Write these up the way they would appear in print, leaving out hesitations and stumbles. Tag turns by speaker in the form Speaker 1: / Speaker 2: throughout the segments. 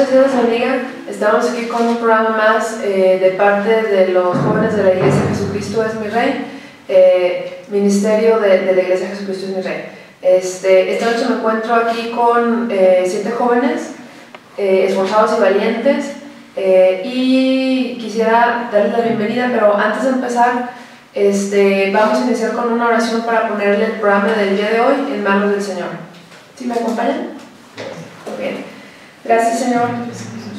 Speaker 1: noches, Dios les bendiga. Estamos aquí con un programa más de parte de los jóvenes de la Iglesia Jesucristo es mi Rey, ministerio de la Iglesia Jesucristo es mi Rey. Esta noche me encuentro aquí con 7 jóvenes esforzados y valientes y quisiera darles la bienvenida, pero antes de empezar vamos a iniciar con una oración para ponerle el programa del día de hoy en manos del Señor. ¿Sí me acompañan? Bien. Gracias, Señor.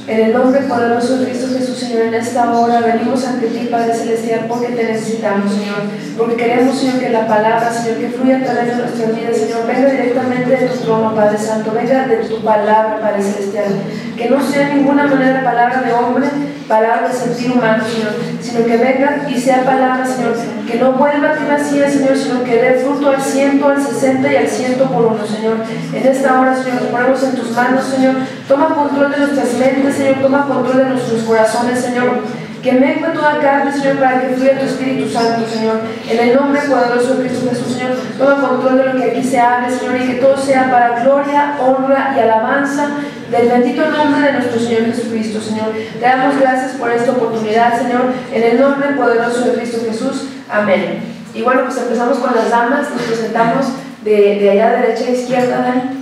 Speaker 1: En el nombre poderoso de Cristo Jesús, Señor, en esta hora venimos ante ti, Padre Celestial, porque te necesitamos, Señor. Porque queremos, Señor, que la palabra, Señor, que fluya a través de nuestras vidas, Señor, venga directamente de tu trono, Padre Santo, venga de tu palabra, Padre Celestial. Que no sea de ninguna manera palabra de hombre, palabra de sentir humano, Señor, sino que venga y sea palabra, Señor, que no vuelva a ti vacía, Señor, sino que dé fruto al 100, al 60 y al 100 por uno, Señor. En esta hora, Señor, nos ponemos en tus manos, Señor. Toma control de nuestras mentes, Señor, toma control de nuestros corazones, Señor. Que mengue toda carne, Señor, para que fluya tu Espíritu Santo, Señor. En el nombre poderoso de Cristo Jesús, Señor, toma control de lo que aquí se hable, Señor, y que todo sea para gloria, honra y alabanza del bendito nombre de nuestro Señor Jesucristo, Señor. Te damos gracias por esta oportunidad, Señor, en el nombre poderoso de Cristo Jesús. Amén. Y bueno, pues empezamos con las damas, nos presentamos de allá derecha a izquierda, Dani.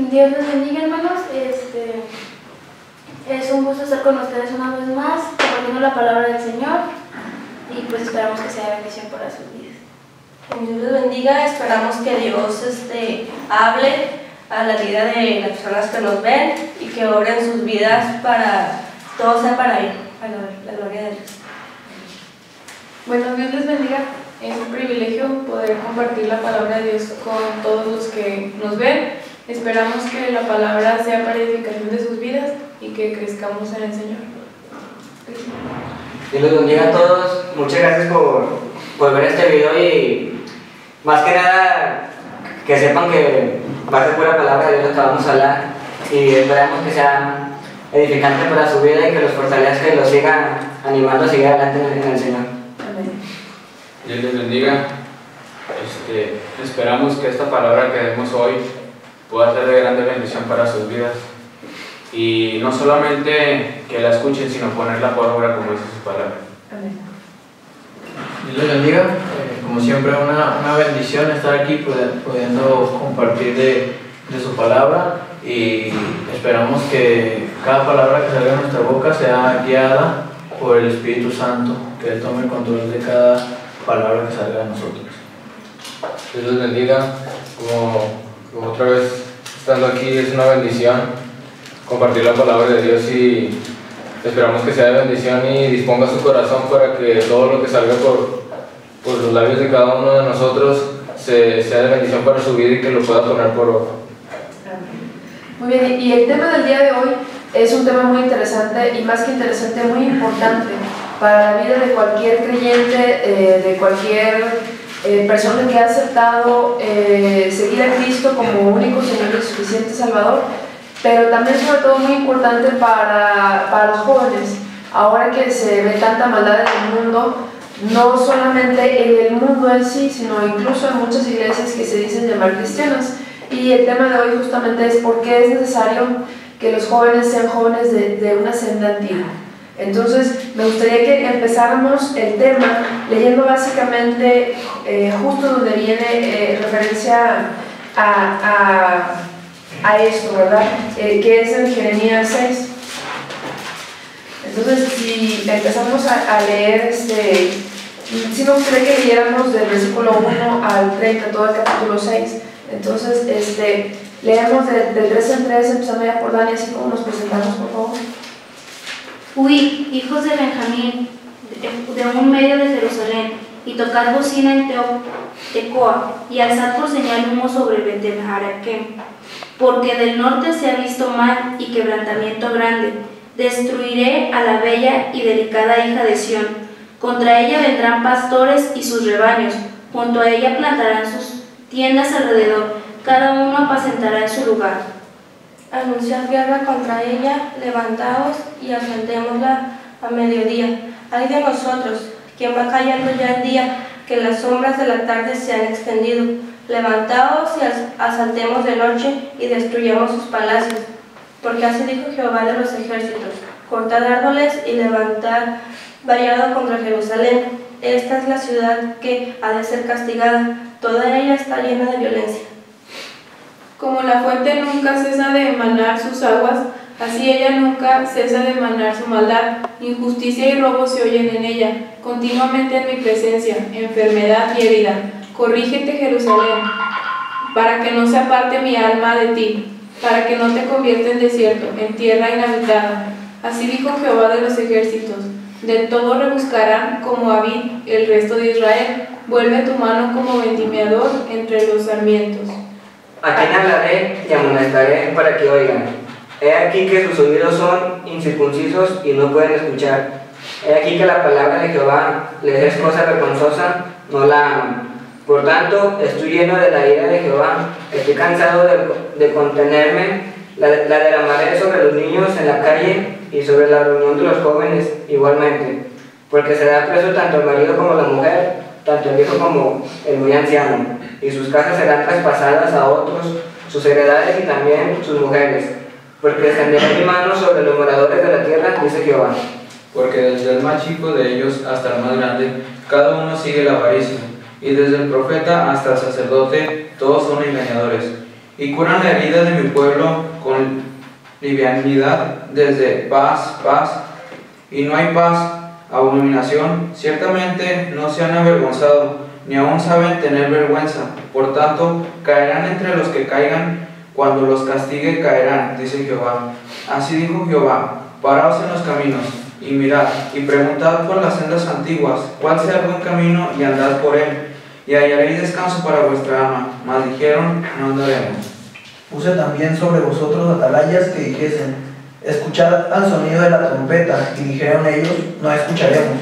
Speaker 2: Dios les bendiga, hermanos. Es un gusto estar con ustedes una vez más, compartiendo la palabra del Señor, y pues esperamos que sea bendición para sus vidas.
Speaker 3: Dios les bendiga, esperamos que Dios hable a la vida de las personas que nos ven y que obre en sus vidas para todo sea para Él, para la gloria de Dios.
Speaker 4: Bueno, Dios les bendiga. Es un privilegio poder compartir la palabra de Dios con todos los que nos ven. Esperamos que la palabra sea para edificación de sus vidas y que crezcamos en el Señor.
Speaker 5: Dios les bendiga a todos. Muchas gracias por ver este video y más que nada que sepan que va a ser pura palabra de Dios lo que vamos a hablar y esperamos que sea edificante para su vida y que los fortalezca y los siga animando a seguir adelante en el Señor.
Speaker 1: Amén.
Speaker 6: Dios les bendiga. Esperamos que esta palabra que demos hoy pueda ser de grande bendición para sus vidas y no solamente que la escuchen, sino ponerla por obra como dice su palabra.
Speaker 1: Amén.
Speaker 7: Dios les bendiga. Como siempre, una bendición estar aquí pudiendo compartir de su palabra y esperamos que cada palabra que salga de nuestra boca sea guiada por el Espíritu Santo, que Él tome el control de cada palabra que salga de nosotros.
Speaker 6: Dios les bendiga. Como otra vez estando aquí es una bendición compartir la palabra de Dios y esperamos que sea de bendición y disponga su corazón para que todo lo que salga por los labios de cada uno de nosotros sea de bendición para su vida y que lo pueda poner por obra.
Speaker 1: Muy bien, y el tema del día de hoy es un tema muy interesante y más que interesante, muy importante para la vida de cualquier creyente, de cualquier persona que ha aceptado seguir a Cristo como único Señor y suficiente Salvador, pero también sobre todo muy importante para los jóvenes, ahora que se ve tanta maldad en el mundo, no solamente en el mundo en sí, sino incluso en muchas iglesias que se dicen llamar cristianas. Y el tema de hoy justamente es por qué es necesario que los jóvenes sean jóvenes de una senda antigua. Entonces, me gustaría que empezáramos el tema leyendo básicamente justo donde viene referencia a esto, ¿verdad? Que es en Jeremías 6. Entonces, si empezamos a leer, sí me gustaría que leyéramos del versículo 1 al 30, todo el capítulo 6. Entonces, leemos del 3 en 3, empezando ya por Dani, así como nos presentamos, por favor.
Speaker 2: Huid, hijos de Benjamín, de un medio de Jerusalén, y tocad bocina en Tecoa, y alzad por señal humo sobre Bet-Haraquem, porque del norte se ha visto mal y quebrantamiento grande. Destruiré a la bella y delicada hija de Sión. Contra ella vendrán pastores y sus rebaños, junto a ella plantarán sus tiendas alrededor, cada uno apacentará en su lugar.
Speaker 3: Anunciad guerra contra ella, levantaos y asaltémosla a mediodía. Ay de nosotros, quien va cayendo ya el día, que las sombras de la tarde se han extendido. Levantaos y asaltemos de noche y destruyamos sus palacios. Porque así dijo Jehová de los ejércitos: cortad árboles y levantad vallado contra Jerusalén. Esta es la ciudad que ha de ser castigada, toda ella está llena de violencia.
Speaker 4: Como la fuente nunca cesa de emanar sus aguas, así ella nunca cesa de emanar su maldad. Injusticia y robo se oyen en ella, continuamente en mi presencia, enfermedad y herida. Corrígete, Jerusalén, para que no se aparte mi alma de ti, para que no te convierta en desierto, en tierra inhabitada. Así dijo Jehová de los ejércitos: del todo rebuscarán como a vid el resto de Israel. Vuelve tu mano como vendimiador entre los sarmientos.
Speaker 5: ¿A quién hablaré y amonestaré para que oigan? He aquí que sus oídos son incircuncisos y no pueden escuchar. He aquí que la palabra de Jehová les es cosa vergonzosa, no la aman. Por tanto, estoy lleno de la ira de Jehová, estoy cansado de contenerme, la derramaré sobre los niños en la calle y sobre la reunión de los jóvenes igualmente, porque será preso tanto el marido como la mujer, tanto el viejo como el muy anciano, y sus casas serán traspasadas a otros, sus heredades y también sus mujeres, porque extenderé mi mano sobre los moradores de la tierra, dice Jehová.
Speaker 8: Porque desde el más chico de ellos hasta el más grande, cada uno sigue la avaricia, y desde el profeta hasta el sacerdote, todos son engañadores, y curan la herida de mi pueblo con livianidad, desde paz, paz, y no hay paz, abominación. Ciertamente no se han avergonzado, ni aún saben tener vergüenza. Por tanto, caerán entre los que caigan, cuando los castigue caerán, dice Jehová. Así dijo Jehová: paraos en los caminos, y mirad, y preguntad por las sendas antiguas, cuál sea el buen camino, y andad por él, y hallaréis descanso para vuestra alma. Mas dijeron: no andaremos.
Speaker 9: Puse también sobre vosotros atalayas que dijesen: escuchad al sonido de la trompeta, y dijeron ellos: no escucharemos.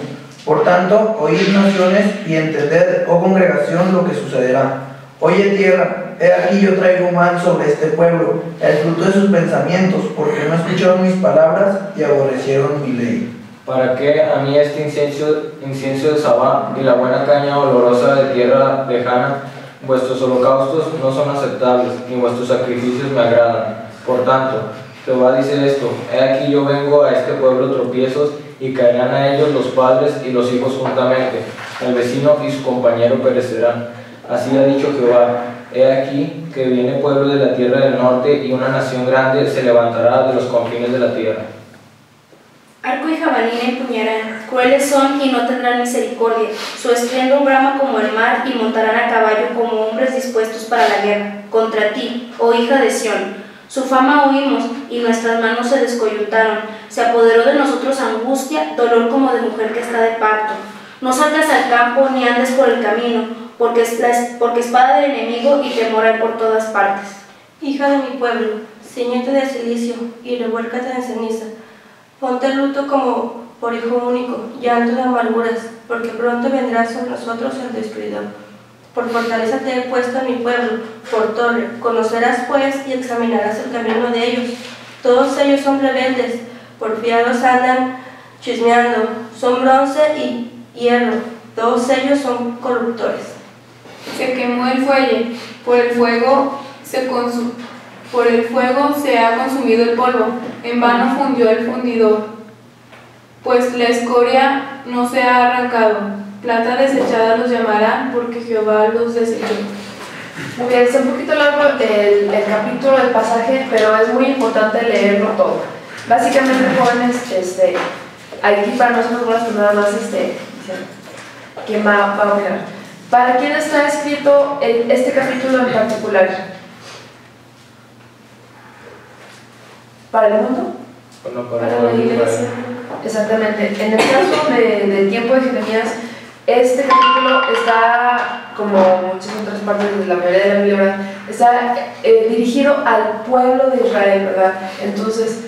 Speaker 9: Por tanto, oíd naciones, y entended, oh congregación, lo que sucederá. Oye tierra, he aquí yo traigo mal sobre este pueblo, el fruto de sus pensamientos, porque no escucharon mis palabras y aborrecieron mi ley.
Speaker 6: ¿Para qué a mí este incienso de Sabá y la buena caña olorosa de tierra lejana? Vuestros holocaustos no son aceptables, ni vuestros sacrificios me agradan. Por tanto, Jehová dice esto: he aquí yo vengo a este pueblo tropiezos, y caerán a ellos los padres y los hijos juntamente, el vecino y su compañero perecerán. Así ha dicho Jehová: he aquí que viene pueblo de la tierra del norte, y una nación grande se levantará de los confines de la tierra.
Speaker 2: Arco y jabalina empuñarán, crueles son y no tendrán misericordia. Su estruendo brama como el mar, y montarán a caballo como hombres dispuestos para la guerra, contra ti, oh hija de Sión. Su fama oímos, y nuestras manos se descoyuntaron. Se apoderó de nosotros angustia, dolor como de mujer que está de parto. No salgas al campo, ni andes por el camino, porque espada del enemigo y temor hay por todas partes.
Speaker 3: Hija de mi pueblo, ciñete de cilicio y revuélcate en ceniza. Ponte luto como por hijo único, llanto de amarguras, porque pronto vendrá sobre nosotros el destruidor. Por fortaleza te he puesto en mi pueblo, por torre. Conocerás pues y examinarás el camino de ellos. Todos ellos son rebeldes, porfiados andan chismeando, son bronce y hierro, todos ellos son corruptores.
Speaker 4: Se quemó el fuelle, por el fuego se ha consumido el polvo, en vano fundió el fundidor, pues la escoria no se ha arrancado, plata desechada los llamarán, porque Jehová los desechó.
Speaker 1: Muy bien, está un poquito largo el capítulo del pasaje, pero es muy importante leerlo todo. Básicamente, jóvenes, aquí para nosotros, pues nada más, ¿quién va a opinar? ¿Para quién está escrito este capítulo en particular? ¿Para el mundo?
Speaker 4: Para la iglesia.
Speaker 1: Exactamente. En el caso del tiempo de Jeremías, este capítulo está, como muchas otras partes de la mayoría de la Biblia, está dirigido al pueblo de Israel, ¿verdad? Entonces,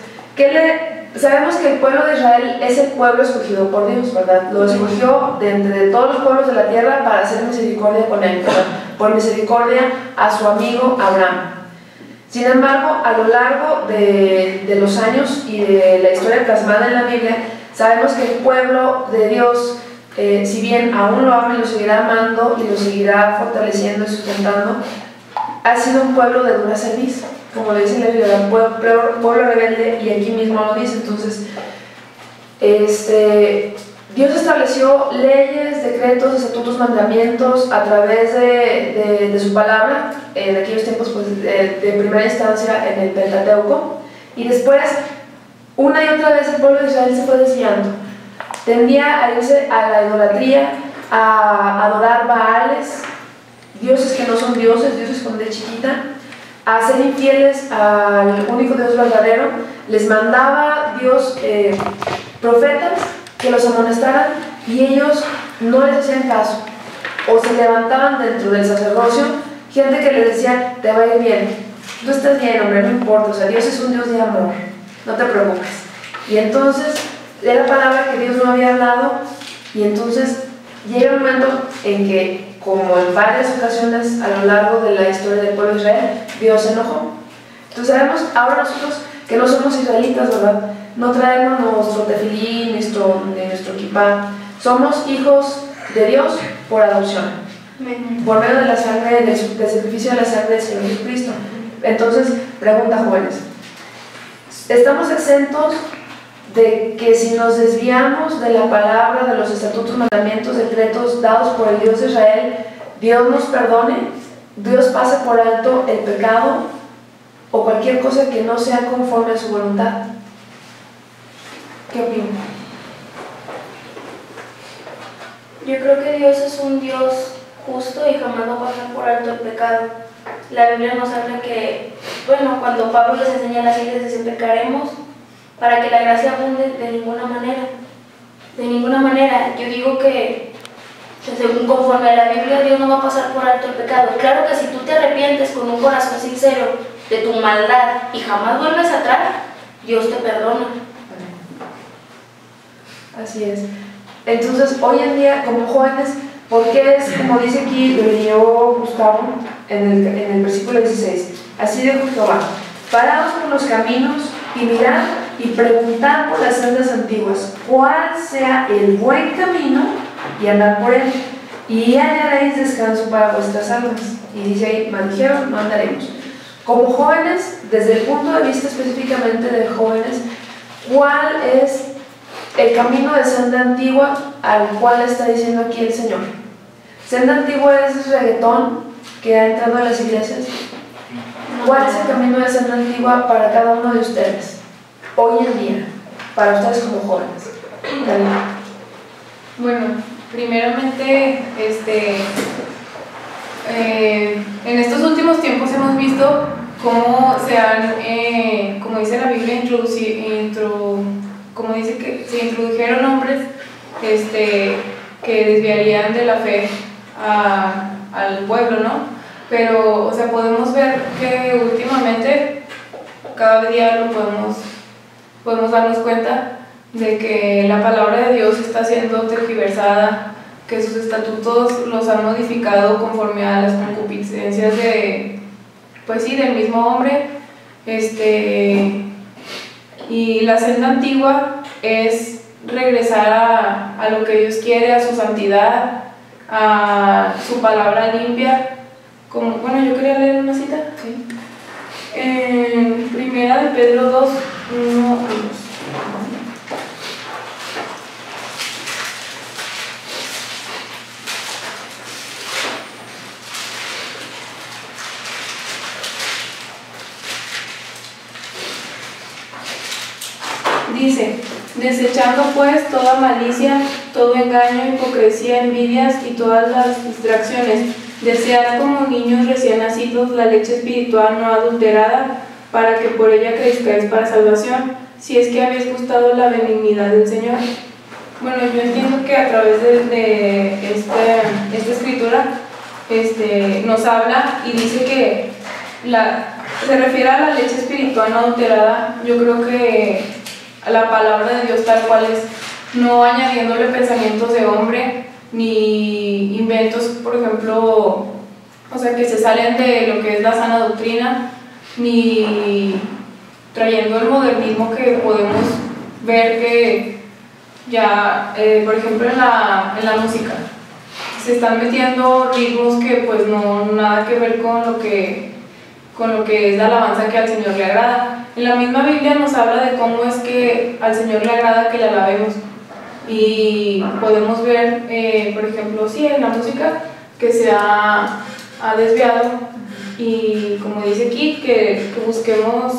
Speaker 1: sabemos que el pueblo de Israel es el pueblo escogido por Dios, ¿verdad? Lo escogió de entre todos los pueblos de la tierra para hacer misericordia con él, ¿verdad? Por misericordia a su amigo Abraham. Sin embargo, a lo largo de los años y de la historia plasmada en la Biblia, sabemos que el pueblo de Dios, si bien aún lo ama y lo seguirá amando y lo seguirá fortaleciendo y sustentando, ha sido un pueblo de dura cerviz. como le dice la Biblia, pueblo rebelde, y aquí mismo lo dice. Entonces, Dios estableció leyes, decretos, estatutos, mandamientos a través de su palabra, en aquellos tiempos pues, de primera instancia en el Pentateuco, y después, una y otra vez el pueblo de Israel se fue desviando. Tendía a irse a la idolatría, a adorar baales, dioses que no son dioses, dioses con D chiquita, a ser infieles al único Dios verdadero. Les mandaba Dios profetas que los amonestaran y ellos no les hacían caso, o se levantaban dentro del sacerdocio gente que les decía: te va a ir bien, tú estás bien, hombre, no importa, o sea, Dios es un Dios de amor, no te preocupes. Y entonces era palabra que Dios no había hablado, y entonces llega un momento en que, como en varias ocasiones a lo largo de la historia del pueblo de Israel, Dios se enojó. Entonces sabemos ahora nosotros que no somos israelitas, ¿verdad? No traemos nuestro tefilín, ni nuestro kippah. Somos hijos de Dios por adopción, por medio de la sangre, del sacrificio de la sangre del Señor Jesucristo. Entonces, pregunta, jóvenes, ¿estamos exentos de que si nos desviamos de la palabra, de los estatutos, mandamientos, decretos dados por el Dios de Israel, Dios nos perdone, Dios pase por alto el pecado o cualquier cosa que no sea conforme a su voluntad? ¿Qué opinan?
Speaker 2: Yo creo que Dios es un Dios justo y jamás va a pasar por alto el pecado. La Biblia nos habla que, bueno, cuando Pablo les enseña a las iglesias, dice: pecaremos para que la gracia abunde. De ninguna manera. De ninguna manera. Yo digo que, según conforme a la Biblia, Dios no va a pasar por alto el pecado. Claro que si tú te arrepientes con un corazón sincero de tu maldad y jamás vuelves atrás, Dios te perdona.
Speaker 1: Así es. Entonces, hoy en día, como jóvenes, ¿por qué es, como dice aquí, lo leyó Gustavo en el versículo 16? Así dijo Jehová: paraos por los caminos y mirad y preguntad por las sendas antiguas, cuál sea el buen camino, y andad por él, y hallaréis descanso para vuestras almas. Y dice ahí: maldijeron, no andaremos. Como jóvenes, desde el punto de vista específicamente de jóvenes, ¿cuál es el camino de senda antigua al cual está diciendo aquí el Señor? Senda antigua es reggaetón que ha entrado en las iglesias. ¿Cuál es el camino de senda antigua para cada uno de ustedes hoy en día, para ustedes como jóvenes?
Speaker 4: Bueno, primeramente, en estos últimos tiempos hemos visto cómo se han, como dice la Biblia, como dice que se introdujeron hombres que desviarían de la fe al pueblo, ¿no? Pero, o sea, podemos ver que últimamente, cada día lo podemos darnos cuenta de que la palabra de Dios está siendo tergiversada, que sus estatutos los han modificado conforme a las concupiscencias del mismo hombre. Y la senda antigua es regresar a lo que Dios quiere, a su santidad, a su palabra limpia. Bueno, yo quería leer una cita. Sí. En Primera de Pedro 2, 1 a 2. Dice: desechando pues toda malicia, todo engaño, hipocresía, envidias y todas las distracciones, desead como niños recién nacidos la leche espiritual no adulterada, para que por ella crezcáis para salvación, si es que habéis gustado la benignidad del Señor. Bueno, yo entiendo que a través de esta escritura nos habla y dice que se refiere a la leche espiritual no adulterada. Yo creo que la palabra de Dios tal cual es, no añadiéndole pensamientos de hombre ni inventos, por ejemplo, o sea, que se salen de lo que es la sana doctrina, ni trayendo el modernismo que podemos ver que ya, por ejemplo, en la música se están metiendo ritmos que pues no nada que ver con lo que con lo que es la alabanza que al Señor le agrada. En la misma Biblia nos habla de cómo es que al Señor le agrada que le alabemos. Y podemos ver, por ejemplo, sí, en la música que se ha desviado, y como dice aquí, que busquemos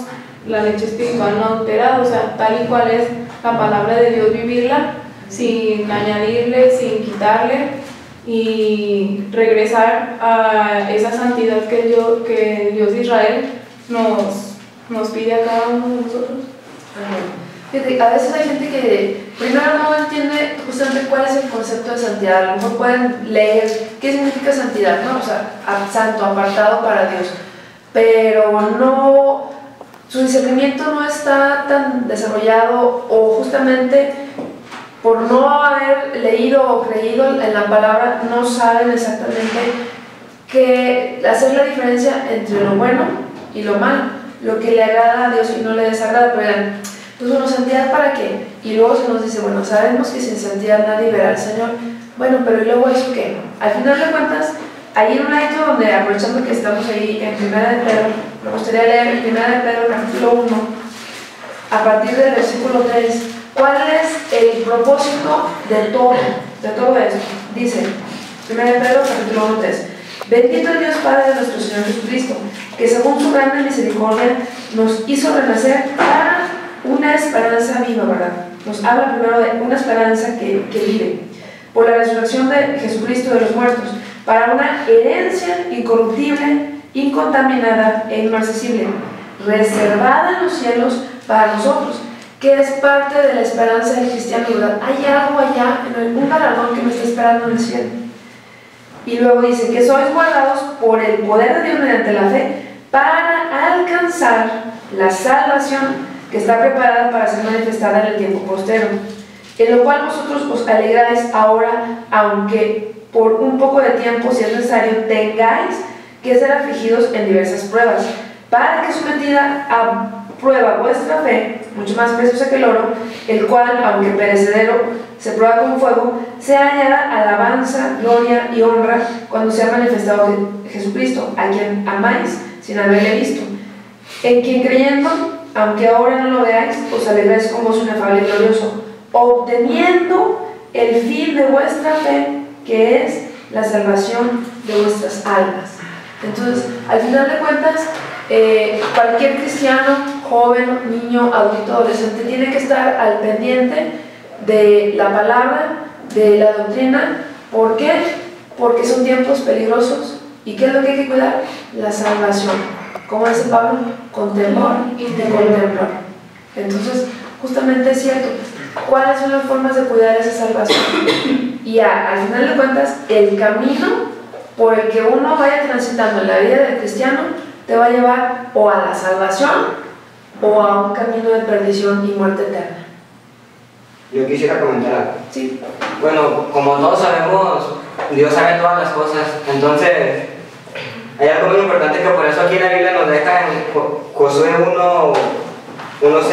Speaker 4: la leche espiritual no alterada, o sea, tal y cual es la palabra de Dios, vivirla sin añadirle, sin quitarle, y regresar a esa santidad que Dios de Israel nos pide a cada uno de nosotros.
Speaker 1: Fíjate, a veces hay gente que primero no entiende justamente cuál es el concepto de santidad. A lo mejor pueden leer qué significa santidad, ¿no? O sea, santo, apartado para Dios, pero no, su discernimiento no está tan desarrollado, o justamente por no haber leído o creído en la palabra no saben exactamente hacer la diferencia entre lo bueno y lo malo, lo que le agrada a Dios y no le desagrada. Pero vean, entonces, bueno, ¿santidad para qué? Y luego se nos dice, bueno, sabemos que sin santidad nadie verá al Señor. Bueno, pero ¿y luego eso qué? Al final de cuentas, hay un acto donde, aprovechando que estamos ahí en 1 de Pedro, me gustaría leer en 1 de Pedro, capítulo 1, a partir del versículo 3, ¿cuál es el propósito de todo esto? Dice, 1 de Pedro, capítulo 1, 3, bendito el Dios Padre de nuestro Señor Jesucristo, que según su grande misericordia nos hizo renacer para una esperanza viva, ¿verdad? Nos habla primero de una esperanza que vive, por la resurrección de Jesucristo de los muertos, para una herencia incorruptible, incontaminada e inmarcesible, reservada en los cielos para nosotros, que es parte de la esperanza del cristiano, ¿verdad? Hay algo allá, un galardón que me está esperando en el cielo. Y luego dice que sois guardados por el poder de Dios mediante la fe, para alcanzar la salvación que está preparada para ser manifestada en el tiempo postero, en lo cual vosotros os alegráis ahora, aunque por un poco de tiempo, si es necesario, tengáis que ser afligidos en diversas pruebas, para que sometida a prueba vuestra fe, mucho más preciosa que el oro, el cual, aunque perecedero, se prueba con fuego, sea hallada alabanza, gloria y honra cuando sea manifestado Jesucristo, a quien amáis sin haberle visto, en quien creyendo, aunque ahora no lo veáis, os alegráis con gozo inefable y glorioso, obteniendo el fin de vuestra fe, que es la salvación de vuestras almas. Entonces, al final de cuentas, cualquier cristiano, joven, niño, adulto, adolescente, tiene que estar al pendiente de la palabra, de la doctrina. ¿Por qué? Porque son tiempos peligrosos. ¿Y qué es lo que hay que cuidar? La salvación. Como dice Pablo, con temor y con temblor. Entonces, justamente es cierto. ¿Cuáles son las formas de cuidar esa salvación? Y al final de cuentas, el camino por el que uno vaya transitando en la vida del cristiano te va a llevar o a la salvación o a un camino de perdición y muerte eterna.
Speaker 5: Yo quisiera comentar algo.
Speaker 1: Sí.
Speaker 5: Bueno, como todos sabemos, Dios sabe todas las cosas. Entonces, hay algo muy importante que por eso aquí en la Biblia nos deja en Josué 1:6,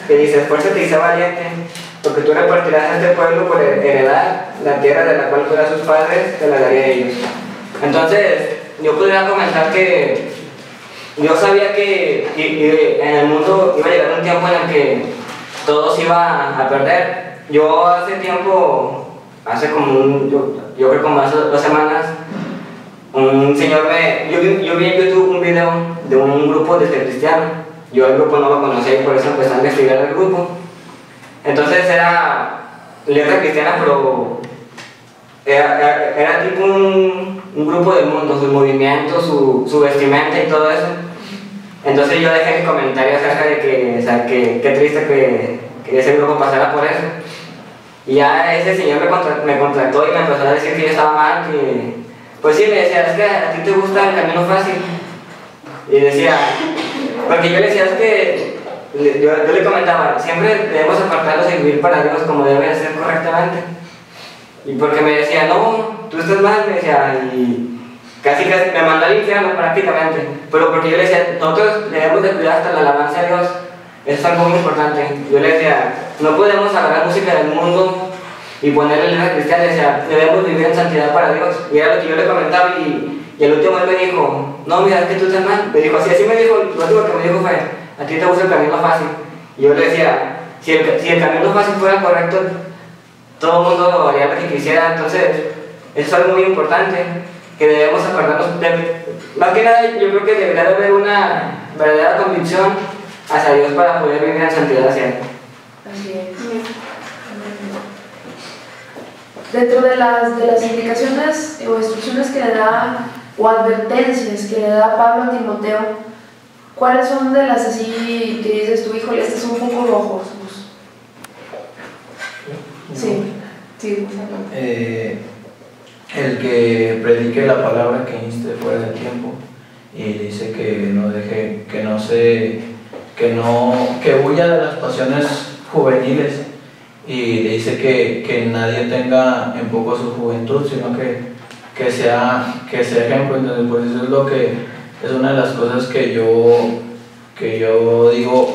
Speaker 5: que dice: esfuérzate y sé valiente, porque tú repartirás a este pueblo por heredad la tierra de la cual fuera sus padres, te la daré a ellos. Entonces, yo podría comentar que yo sabía que en el mundo iba a llegar un tiempo en el que todo se iba a perder. Yo hace tiempo, yo creo como hace 2 semanas, un señor yo vi en YouTube un video de un grupo de cristiano. Yo el grupo no lo conocía y por eso empecé a investigar el grupo. Entonces era letra cristiana, pero era tipo un grupo del mundo, sus movimientos, su vestimenta y todo eso. Entonces yo dejé mi comentario acerca de que qué triste que ese grupo pasara por eso. Y ya ese señor me contactó y me empezó a decir que yo estaba mal, que pues sí, me decía: es que a ti te gusta el camino fácil. Y decía, porque yo le decía, es que yo le comentaba, siempre debemos apartarnos y vivir para Dios como debe ser correctamente. Y porque me decía, no, tú estás mal, me decía, y casi me mandó al infierno prácticamente. Pero porque yo le decía, nosotros debemos de cuidar hasta la alabanza a Dios, eso es algo muy importante. Yo le decía, no podemos agarrar música del mundo y ponerle letra cristiana. Le decía, debemos vivir en santidad para Dios. Y era lo que yo le comentaba, y Y el último él me dijo, no, mira, es que tú estás mal. Me dijo, así me dijo, lo último que me dijo fue, a ti te gusta el camino fácil. Y yo le decía, si el camino fácil fuera correcto, todo el mundo haría lo que quisiera. Entonces, eso es algo muy importante, que debemos acordarnos de, más que nada, yo creo que debería de haber una verdadera convicción hacia Dios para poder vivir en santidad hacia Él.
Speaker 1: Así es. Dentro de las indicaciones o instrucciones que le da, o advertencias que le da Pablo a Timoteo, ¿cuáles son de las así que dices tú, híjole, este es un poco rojo? Sí, sí,
Speaker 7: el que predique la palabra, que inste fuera del tiempo, y dice que no deje, que huya de las pasiones juveniles, y le dice que nadie tenga en poco su juventud, sino que sea ejemplo. Entonces, pues eso es una de las cosas que yo digo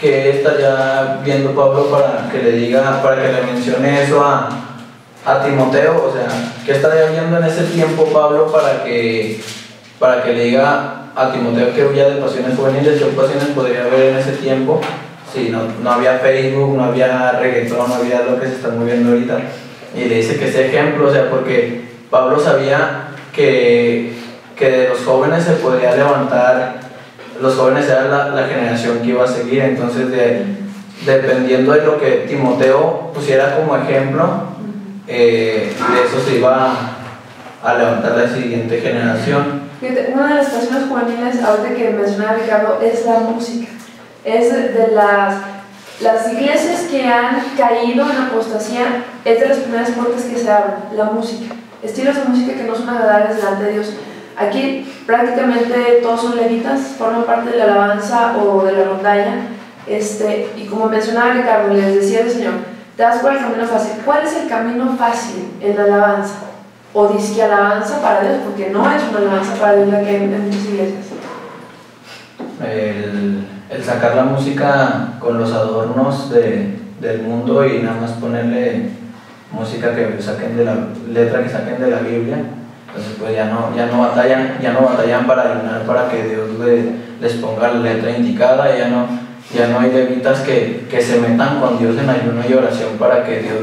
Speaker 7: que estaría viendo Pablo para que le mencione eso a Timoteo. O sea, ¿qué estaría viendo en ese tiempo Pablo para que le diga a Timoteo que huya de pasiones juveniles? ¿Qué pasiones podría haber en ese tiempo? Sí, no había Facebook, no había reggaetón, no había lo que se está moviendo ahorita. Y le dice que sea ejemplo, o sea, porque Pablo sabía que de los jóvenes se podría levantar, los jóvenes eran la generación que iba a seguir. Entonces, dependiendo de lo que Timoteo pusiera como ejemplo, de eso se iba a levantar la siguiente generación.
Speaker 1: Fíjate, una de las pasiones juveniles, ahorita que mencionaba Ricardo, es la música. Es de las iglesias que han caído en apostasía, es de las primeras puertas que se abren, la música. Estilos de música que no son agradables delante de Dios. Aquí prácticamente todos son levitas, forman parte de la alabanza o de la rondalla. Y como mencionaba Ricardo, les decía el Señor, te das por el camino fácil. ¿Cuál es el camino fácil en la alabanza? O disque alabanza para Dios, porque no es una alabanza para Dios la que hay en muchas iglesias.
Speaker 7: El sacar la música con los adornos del mundo y nada más ponerle música que saquen de la letra, que saquen de la Biblia. Entonces pues ya no batallan para ayunar, para que Dios les ponga la letra indicada. Ya no hay levitas que se metan con Dios en ayuno y oración para que Dios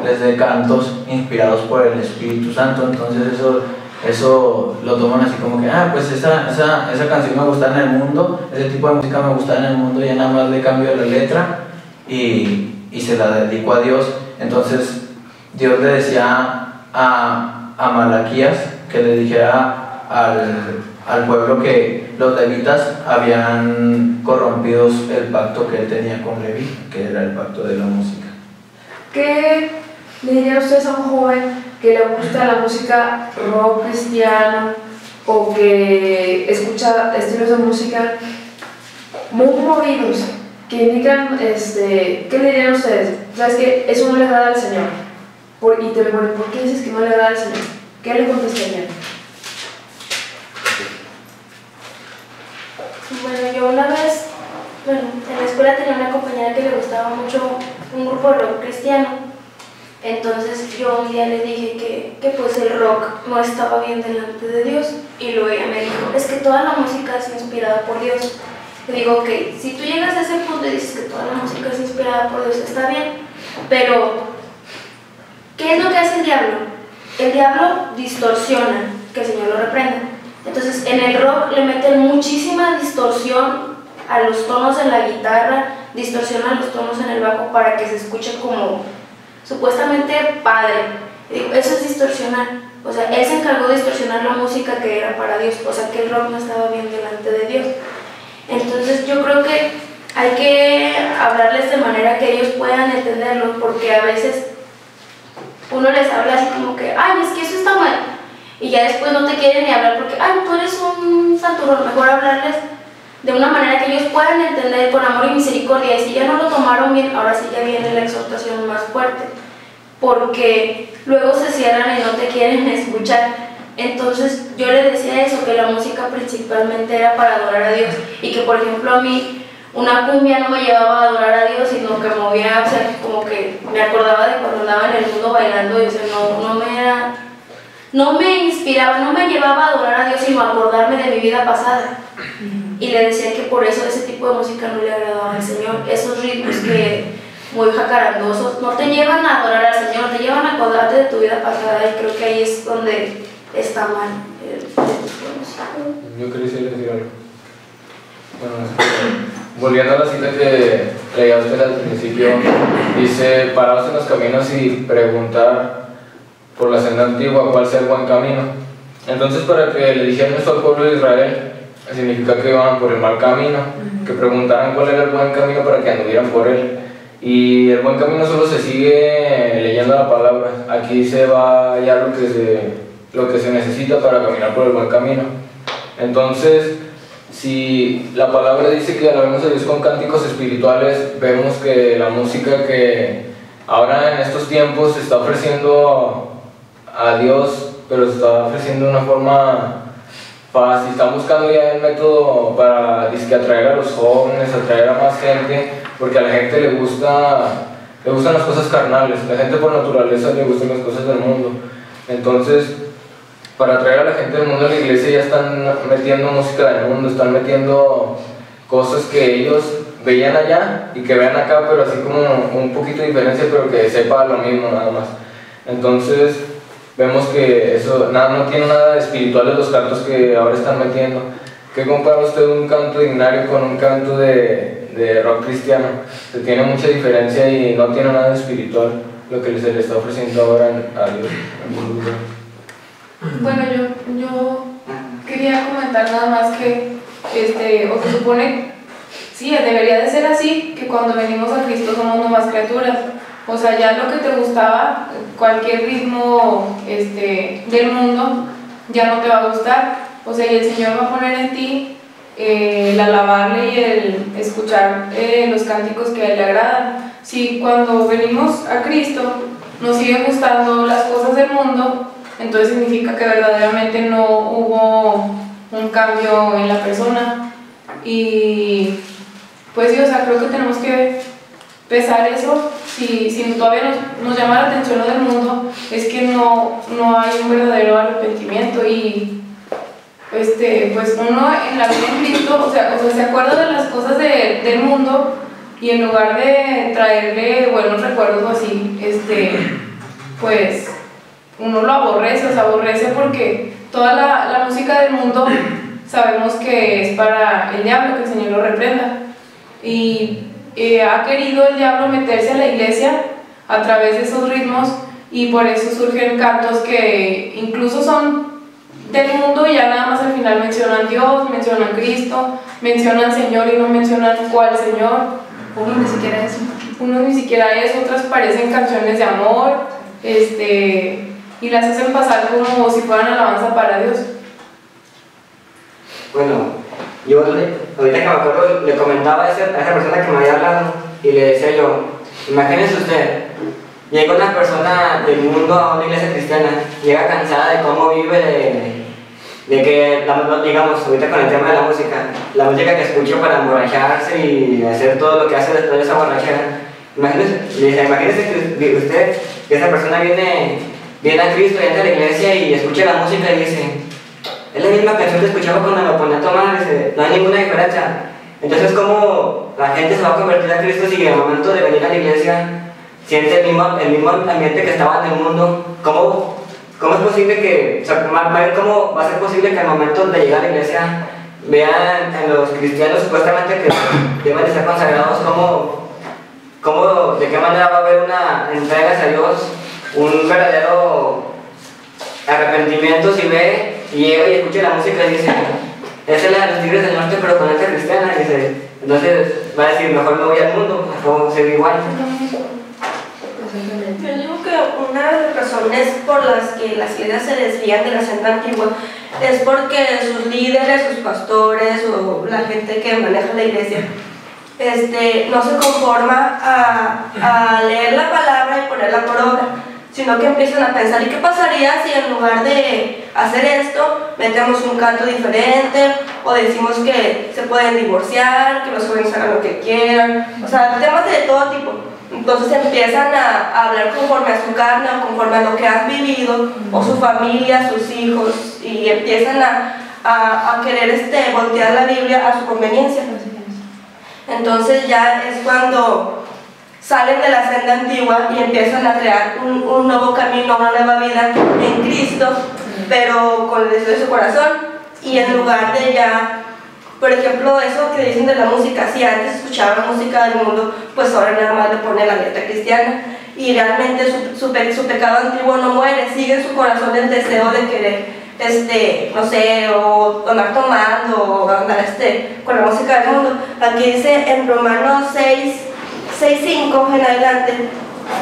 Speaker 7: les dé cantos inspirados por el Espíritu Santo. Entonces eso lo toman así como que, pues esa canción me gusta en el mundo, ese tipo de música me gusta en el mundo, ya nada más le cambio la letra y se la dedico a Dios. Entonces Dios le decía a Malaquías que le dijera al pueblo que los levitas habían corrompido el pacto que él tenía con Leví, que era el pacto de la música.
Speaker 1: ¿Qué le dirían ustedes a un joven que le gusta la música rock cristiano o que escucha estilos de música muy movidos, que indican, qué le dirían ustedes? ¿Sabes qué? Eso no le agrada al Señor. Y te preguntan, ¿por qué dices que no le agrada al Señor? ¿Qué le contestarían?
Speaker 2: Bueno, yo una vez, en la escuela tenía una compañera que le gustaba mucho un grupo de rock cristiano. Entonces yo un día le dije que pues el rock no estaba bien delante de Dios, y luego ella me dijo, es que toda la música es inspirada por Dios. Le digo, ok, si tú llegas a ese punto y dices que toda la música es inspirada por Dios, está bien, pero ¿qué es lo que hace el diablo? El diablo distorsiona, que el Señor lo reprenda. Entonces en el rock le meten muchísima distorsión a los tonos en la guitarra, distorsionan los tonos en el bajo para que se escuche como supuestamente padre. Eso es distorsionar. O sea, él se encargó de distorsionar la música que era para Dios, o sea que el rock no estaba bien delante de Dios. Entonces yo creo que hay que hablarles de manera que ellos puedan entenderlo, porque a veces uno les habla así como que, ay, es que eso está mal, y ya después no te quieren ni hablar porque, ay, tú eres un santurrón. Mejor hablarles de una manera que ellos puedan entender con amor y misericordia. Y si ya no lo tomaron bien, ahora sí ya viene la exhortación más fuerte, porque luego se cierran y no te quieren escuchar. Entonces yo les decía eso, que la música principalmente era para adorar a Dios, y que por ejemplo a mí una cumbia no me llevaba a adorar a Dios, sino que movía, o sea, como que me acordaba de cuando andaba en el mundo bailando, y o sea, no me inspiraba, no me llevaba a adorar a Dios, sino a acordarme de mi vida pasada. Y le decía que por eso ese tipo de música no le agradaba al Señor. Esos ritmos que muy jacarandosos no te llevan a adorar al Señor, te llevan a acordarte de tu vida pasada, y creo que ahí es donde está mal el tipo de música.
Speaker 6: Yo quería decir algo. Bueno, volviendo a la cita que leía usted al principio, dice: paraos en los caminos y preguntar por la senda antigua cuál sea el buen camino. Entonces, para que le dijeran esto al pueblo de Israel, significa que iban por el mal camino, que preguntaran cuál era el buen camino para que anduvieran por él. Y el buen camino solo se sigue leyendo la palabra. Aquí se va ya lo que se necesita para caminar por el buen camino. Entonces, si la palabra dice que alabemos a Dios con cánticos espirituales, vemos que la música que ahora en estos tiempos se está ofreciendo a Dios, pero se está ofreciendo de una forma fácil. Están buscando ya el método para atraer a los jóvenes, atraer a más gente, porque a la gente le gustan las cosas carnales. La gente por naturaleza le gustan las cosas del mundo. Entonces, para atraer a la gente del mundo a la iglesia ya están metiendo música del mundo, están metiendo cosas que ellos veían allá y que vean acá, pero así como un poquito de diferencia, pero que sepa lo mismo nada más. Entonces vemos que eso no tiene nada de espirituales los cantos que ahora están metiendo. ¿Qué compara usted un canto dignario con un canto de rock cristiano? Se tiene mucha diferencia y no tiene nada de espiritual lo que se le está ofreciendo ahora a Dios.
Speaker 4: Bueno, yo quería comentar nada más que, o se supone, sí, debería de ser así, que cuando venimos a Cristo somos nuevas criaturas. O sea, ya lo que te gustaba, cualquier ritmo del mundo, ya no te va a gustar. O sea, y el Señor va a poner en ti el alabarle y el escuchar los cánticos que a Él le agradan. Si cuando venimos a Cristo nos siguen gustando las cosas del mundo, entonces significa que verdaderamente no hubo un cambio en la persona. Y pues sí, o sea, creo que tenemos que pesar eso. Si todavía nos llama la atención lo del mundo, es que no hay un verdadero arrepentimiento. Y pues uno en la vida en Cristo, o sea se acuerda de las cosas del mundo, y en lugar de traerle buenos recuerdos o así, pues uno lo aborrece, o sea, aborrece porque toda la música del mundo sabemos que es para el diablo, que el Señor lo reprenda. Y ha querido el diablo meterse a la iglesia a través de esos ritmos, y por eso surgen cantos que incluso son del mundo y ya nada más al final mencionan Dios, mencionan Cristo, mencionan Señor y no mencionan cuál Señor.
Speaker 1: Uno ni siquiera eso.
Speaker 4: Unos ni siquiera eso, otras parecen canciones de amor, y las hacen pasar como si fueran alabanza para Dios.
Speaker 5: Bueno, yo ahorita que me acuerdo le comentaba a esa persona que me había hablado y le decía yo: imagínese usted, llega una persona del mundo a una iglesia cristiana, llega cansada de cómo vive, de que, digamos, ahorita con el tema de la música que escucho para emborracharse y hacer todo lo que hace después de esa borrachera. Imagínese que usted, que esa persona viene a Cristo y entra a la iglesia y escucha la música y dice: es la misma canción que escuchaba cuando me ponía a tomar, dice, no hay ninguna diferencia. Entonces, ¿cómo la gente se va a convertir a Cristo si en el momento de venir a la iglesia siente el mismo ambiente que estaba en el mundo? ¿Cómo es posible que, cómo va a ser posible que al momento de llegar a la iglesia vean en los cristianos supuestamente que deben de ser consagrados, de qué manera va a haber una entrega hacia Dios, un verdadero arrepentimiento si ve y llega y escucha la música y dice: esa es la de los Tigres del Norte pero con esta cristiana? Dice, entonces va a decir: mejor me voy al mundo, mejor ser igual.
Speaker 3: Yo digo que una de las razones por las que las iglesias se desvían de la senda antigua es porque sus líderes, sus pastores o la gente que maneja la iglesia no se conforma a leer la palabra y ponerla por obra, sino que empiezan a pensar: ¿y qué pasaría si en lugar de hacer esto metemos un canto diferente, o decimos que se pueden divorciar, que los jóvenes hagan lo que quieran? O sea, temas de todo tipo. Entonces empiezan a hablar conforme a su carne o conforme a lo que han vivido, o su familia, sus hijos, y empiezan a querer voltear la Biblia a su conveniencia. Entonces ya es cuando salen de la senda antigua y empiezan a crear un nuevo camino, una nueva vida en Cristo, pero con el deseo de su corazón. Y en lugar de ya, por ejemplo, eso que dicen de la música, si antes escuchaban música del mundo, pues ahora nada más le ponen la letra cristiana, y realmente su pecado antiguo no muere, sigue en su corazón el deseo de querer no sé, o andar tomando, o andar con la música del mundo. Aquí dice en Romanos 6:5 en adelante,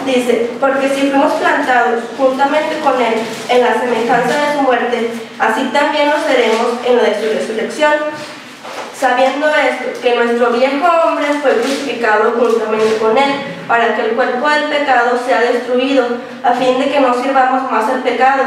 Speaker 3: dice: porque si fuimos plantados juntamente con Él en la semejanza de su muerte, así también lo seremos en la de su resurrección. Sabiendo esto, que nuestro viejo hombre fue crucificado juntamente con Él, para que el cuerpo del pecado sea destruido, a fin de que no sirvamos más al pecado.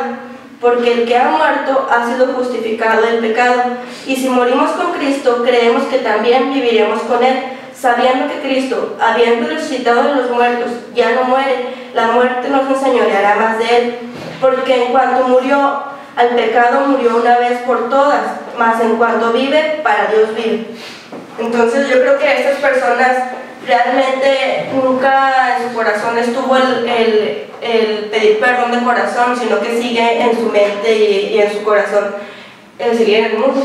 Speaker 3: Porque el que ha muerto ha sido justificado del pecado. Y si morimos con Cristo, creemos que también viviremos con Él, sabiendo que Cristo, habiendo resucitado de los muertos, ya no muere. La muerte no se enseñoreará más de Él. Porque en cuanto murió al pecado, murió una vez por todas, mas en cuanto vive, para Dios vive. Entonces yo creo que estas personas realmente nunca en su corazón estuvo el pedir perdón de corazón, sino que sigue en su mente y en su corazón el seguir en el mundo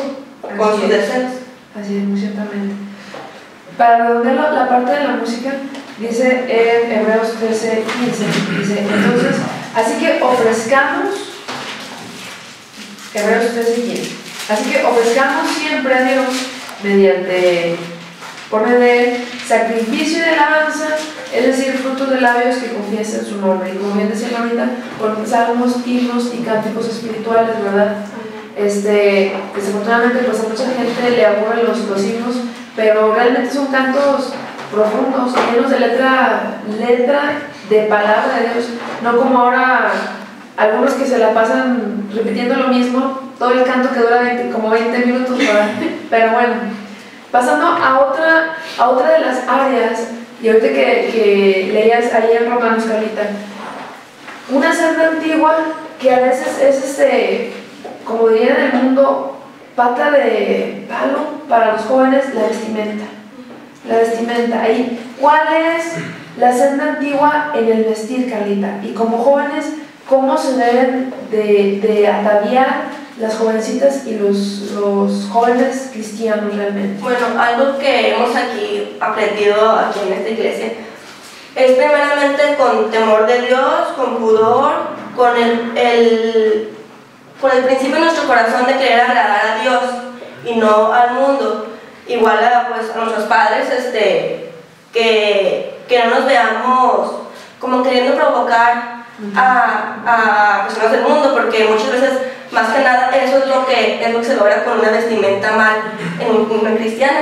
Speaker 3: con sus deseos.
Speaker 1: Así es, muy ciertamente. Para redondear la parte de la música, dice en Hebreos 13:15, dice: entonces, así que ofrezcamos, Hebreos 13:15, así que ofrezcamos siempre a Dios mediante, por medio de Él, sacrificio de alabanza, es decir, frutos de labios que confiesen su nombre. Y como bien decía ahorita, con salmos, himnos y cánticos espirituales, ¿verdad? Desafortunadamente, pues a mucha gente le aburren los himnos, pero realmente son cantos profundos, llenos de letra de palabra de Dios, no como ahora algunos que se la pasan repitiendo lo mismo, todo el canto que dura como 20 minutos, ¿verdad? Pero bueno, pasando a otra de las áreas, y ahorita que leías ahí en Romanos, Carlita, una senda antigua que a veces es como dirían en el mundo, pata de palo para los jóvenes, la vestimenta. La vestimenta, ahí. ¿Cuál es la senda antigua en el vestir, Carlita? Y como jóvenes, ¿cómo se deben de ataviar las jovencitas y los jóvenes cristianos realmente?
Speaker 3: Bueno, algo que hemos aprendido aquí en esta iglesia es primeramente con temor de Dios, con pudor, con el principio en nuestro corazón de querer agradar a Dios y no al mundo. Igual a nuestros padres, que no nos veamos como queriendo provocar a personas del mundo, porque muchas veces, más que nada, eso es lo que se logra con una vestimenta mal en una cristiana.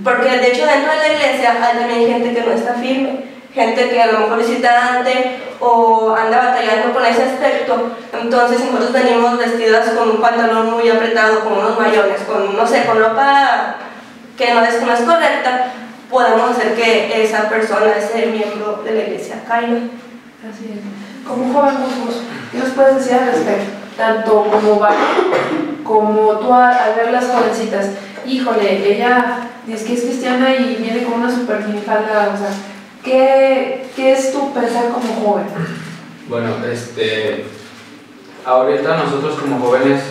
Speaker 3: Porque de hecho dentro de la iglesia hay también gente que no está firme, gente que a lo mejor es citante o anda batallando con ese aspecto. Entonces, si nosotros venimos vestidas con un pantalón muy apretado, con unos mayones, con ropa que no es correcta, podemos hacer que esa persona, ese miembro de la iglesia, caiga.
Speaker 1: Así es. Como joven, ¿qué nos puedes decir al respecto? Tanto como varón como tú al ver las jovencitas. Híjole, ella dice que es cristiana y viene con una super minifalda, o sea, ¿qué es tu pensar como joven?
Speaker 8: Bueno, ahorita nosotros como jóvenes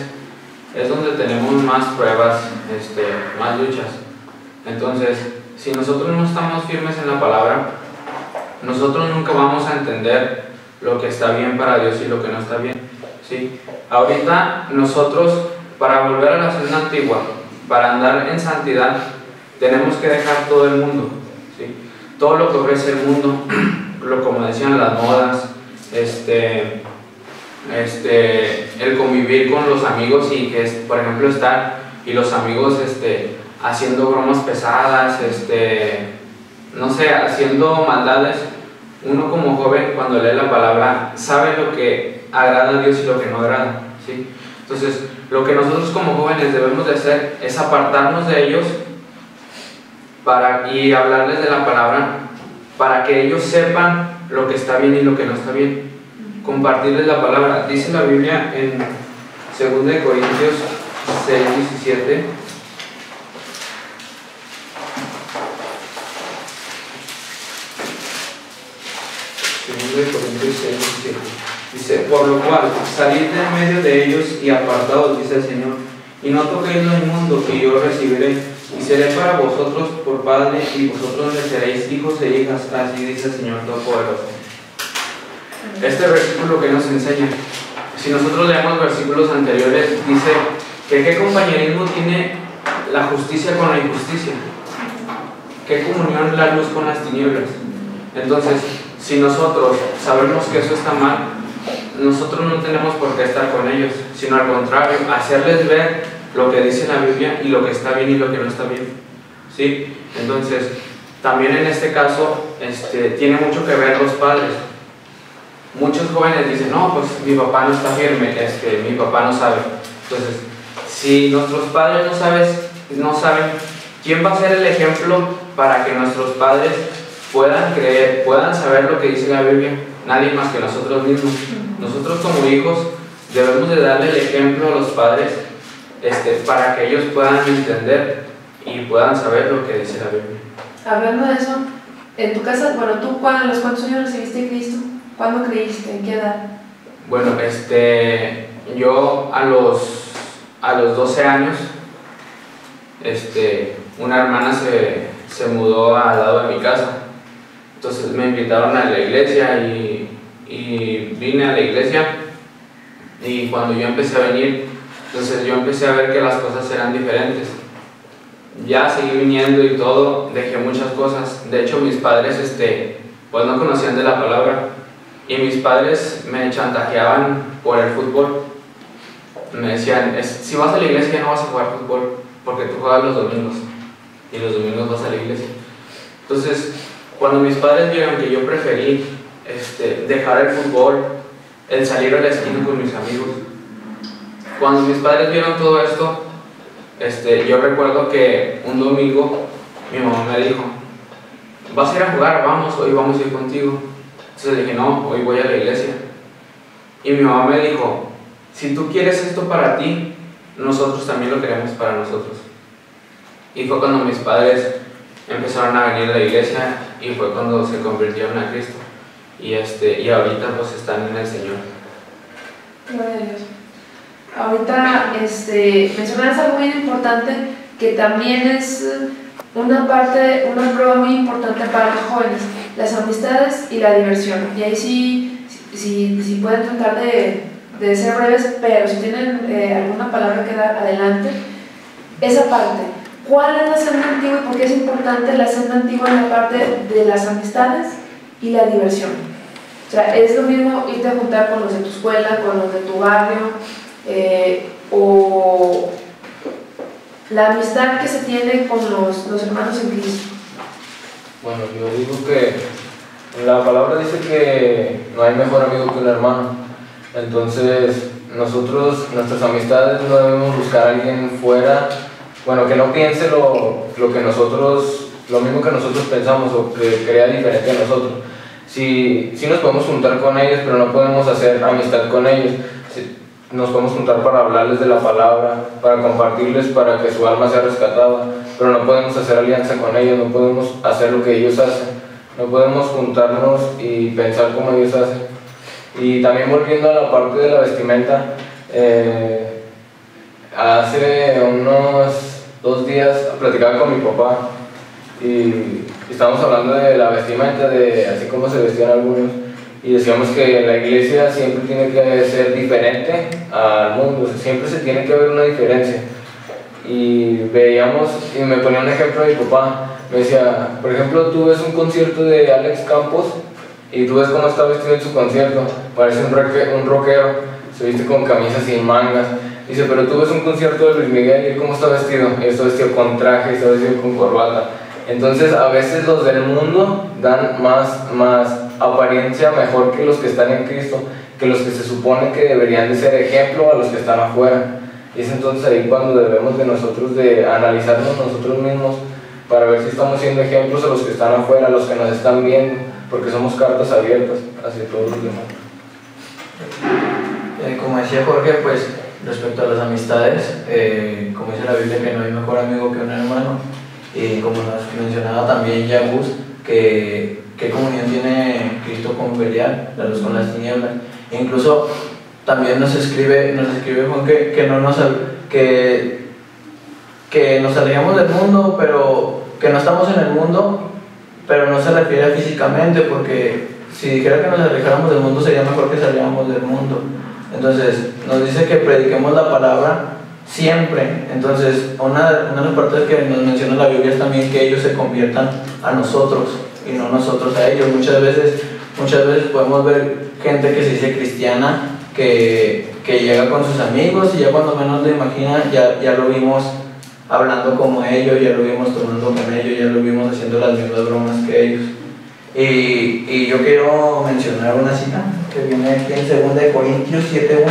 Speaker 8: es donde tenemos más pruebas, más luchas. Entonces, si nosotros no estamos firmes en la palabra, nosotros nunca vamos a entender lo que está bien para Dios y lo que no está bien, ¿sí? Ahorita nosotros, para volver a la senda antigua, para andar en santidad, tenemos que dejar todo el mundo, ¿sí? Todo lo que ofrece el mundo, como decían las modas, el convivir con los amigos y que, por ejemplo, estar y los amigos haciendo bromas pesadas, no sé, haciendo maldades. Uno como joven, cuando lee la palabra, sabe lo que agrada a Dios y lo que no agrada, ¿sí? Entonces, lo que nosotros como jóvenes debemos de hacer es apartarnos de ellos y hablarles de la palabra para que ellos sepan lo que está bien y lo que no está bien. Compartirles la palabra. Dice la Biblia en 2 Corintios 6:17. 2 Corintios 6:17. Dice: por lo cual, salid de en medio de ellos y apartaos, dice el Señor, y no toquéis lo inmundo, y yo recibiré, y seré para vosotros por Padre, y vosotros me seréis hijos e hijas, así dice el Señor Todopoderoso. Este versículo que nos enseña, si nosotros leemos versículos anteriores, dice que qué compañerismo tiene la justicia con la injusticia, qué comunión la luz con las tinieblas. Entonces, si nosotros sabemos que eso está mal, nosotros no tenemos por qué estar con ellos, sino al contrario, hacerles ver lo que dice la Biblia y lo que está bien y lo que no está bien, ¿sí? Entonces, también en este caso, tiene mucho que ver los padres. Muchos jóvenes dicen: no, pues mi papá no está firme, mi papá no sabe. Entonces, si nuestros padres no saben, ¿quién va a ser el ejemplo para que nuestros padres puedan creer, puedan saber lo que dice la Biblia? Nadie más que nosotros mismos. Nosotros como hijos debemos de darle el ejemplo a los padres para que ellos puedan entender y puedan saber lo que dice la Biblia.
Speaker 1: Hablando de eso, en tu casa, bueno, ¿tú a los cuántos años recibiste a Cristo? ¿Cuándo creíste? ¿En qué edad?
Speaker 8: Bueno, yo a los 12 años, una hermana se mudó al lado de mi casa. Entonces me invitaron a la iglesia y vine a la iglesia, y cuando yo empecé a venir, entonces yo empecé a ver que las cosas eran diferentes. Ya seguí viniendo y todo, dejé muchas cosas. De hecho, mis padres pues no conocían de la palabra, y mis padres me chantajeaban por el fútbol. Me decían: si vas a la iglesia ya no vas a jugar fútbol, porque tú juegas los domingos y los domingos vas a la iglesia. Entonces, cuando mis padres vieron que yo preferí dejar el fútbol, el salir a la esquina con mis amigos, cuando mis padres vieron todo esto, yo recuerdo que un domingo mi mamá me dijo: ¿vas a ir a jugar? Vamos, hoy vamos a ir contigo. Entonces dije: no, hoy voy a la iglesia. Y mi mamá me dijo: si tú quieres esto para ti, nosotros también lo queremos para nosotros. Y fue cuando mis padres empezaron a venir a la iglesia, y fue cuando se convirtieron a Cristo, y ahorita pues están en el Señor.
Speaker 1: Gloria a Dios. Ahorita mencionas algo muy importante, que también es una prueba muy importante para los jóvenes: las amistades y la diversión. Y ahí sí pueden tratar de ser breves, pero si tienen alguna palabra que dar, adelante. Esa parte, ¿cuál es la senda antigua y por qué es importante la senda antigua en la parte de las amistades y la diversión? O sea, es lo mismo irte a juntar con los de tu escuela, con los de tu barrio, o la amistad que se tiene con los hermanos en Cristo.
Speaker 6: Bueno, yo digo que la palabra dice que no hay mejor amigo que un hermano. Entonces, nuestras amistades no debemos buscar a alguien fuera, bueno, que no piense lo mismo que nosotros pensamos, o que crea diferente a nosotros. Sí nos podemos juntar con ellos, pero no podemos hacer amistad con ellos. Nos podemos juntar para hablarles de la palabra, para compartirles, para que su alma sea rescatada, pero no podemos hacer alianza con ellos, no podemos hacer lo que ellos hacen, no podemos juntarnos y pensar como ellos hacen. Y también volviendo a la parte de la vestimenta, hace unos 2 días platicaba con mi papá y estábamos hablando de la vestimenta, de así como se vestían algunos, y decíamos que la iglesia siempre tiene que ser diferente al mundo, o sea, siempre se tiene que ver una diferencia. Y veíamos, y me ponía un ejemplo de mi papá, me decía: por ejemplo, tú ves un concierto de Alex Campos y tú ves cómo está vestido en su concierto, parece un rockero, se viste con camisas sin mangas. Dice: pero tú ves un concierto de Luis Miguel y cómo está vestido, está vestido con traje, está vestido con corbata. Entonces, a veces los del mundo dan más apariencia mejor que los que están en Cristo, que los que se supone que deberían de ser ejemplo a los que están afuera. Y es entonces ahí cuando debemos de nosotros de analizarnos nosotros mismos, para ver si estamos siendo ejemplos a los que están afuera, a los que nos están viendo, porque somos cartas abiertas hacia todos los demás.
Speaker 7: Como decía Jorge, pues respecto a las amistades, como dice la Biblia que no hay mejor amigo que un hermano, y como nos mencionaba también Yagus, que qué comunión tiene Cristo con Belial, la luz con las tinieblas. E incluso también nos escribe Juan que nos alejamos del mundo, pero que no estamos en el mundo, pero no se refiere a físicamente, porque si dijera que nos alejáramos del mundo sería mejor que saliéramos del mundo. Entonces nos dice que prediquemos la palabra siempre. Entonces una de las partes que nos menciona la Biblia es también que ellos se conviertan a nosotros y no nosotros a ellos. Muchas veces podemos ver gente que se dice cristiana, que llega con sus amigos y ya cuando menos lo imagina ya lo vimos hablando como ellos, ya lo vimos tomando con ellos, ya lo vimos haciendo las mismas bromas que ellos. Y yo quiero mencionar una cita que viene aquí en 2 Corintios 7:1.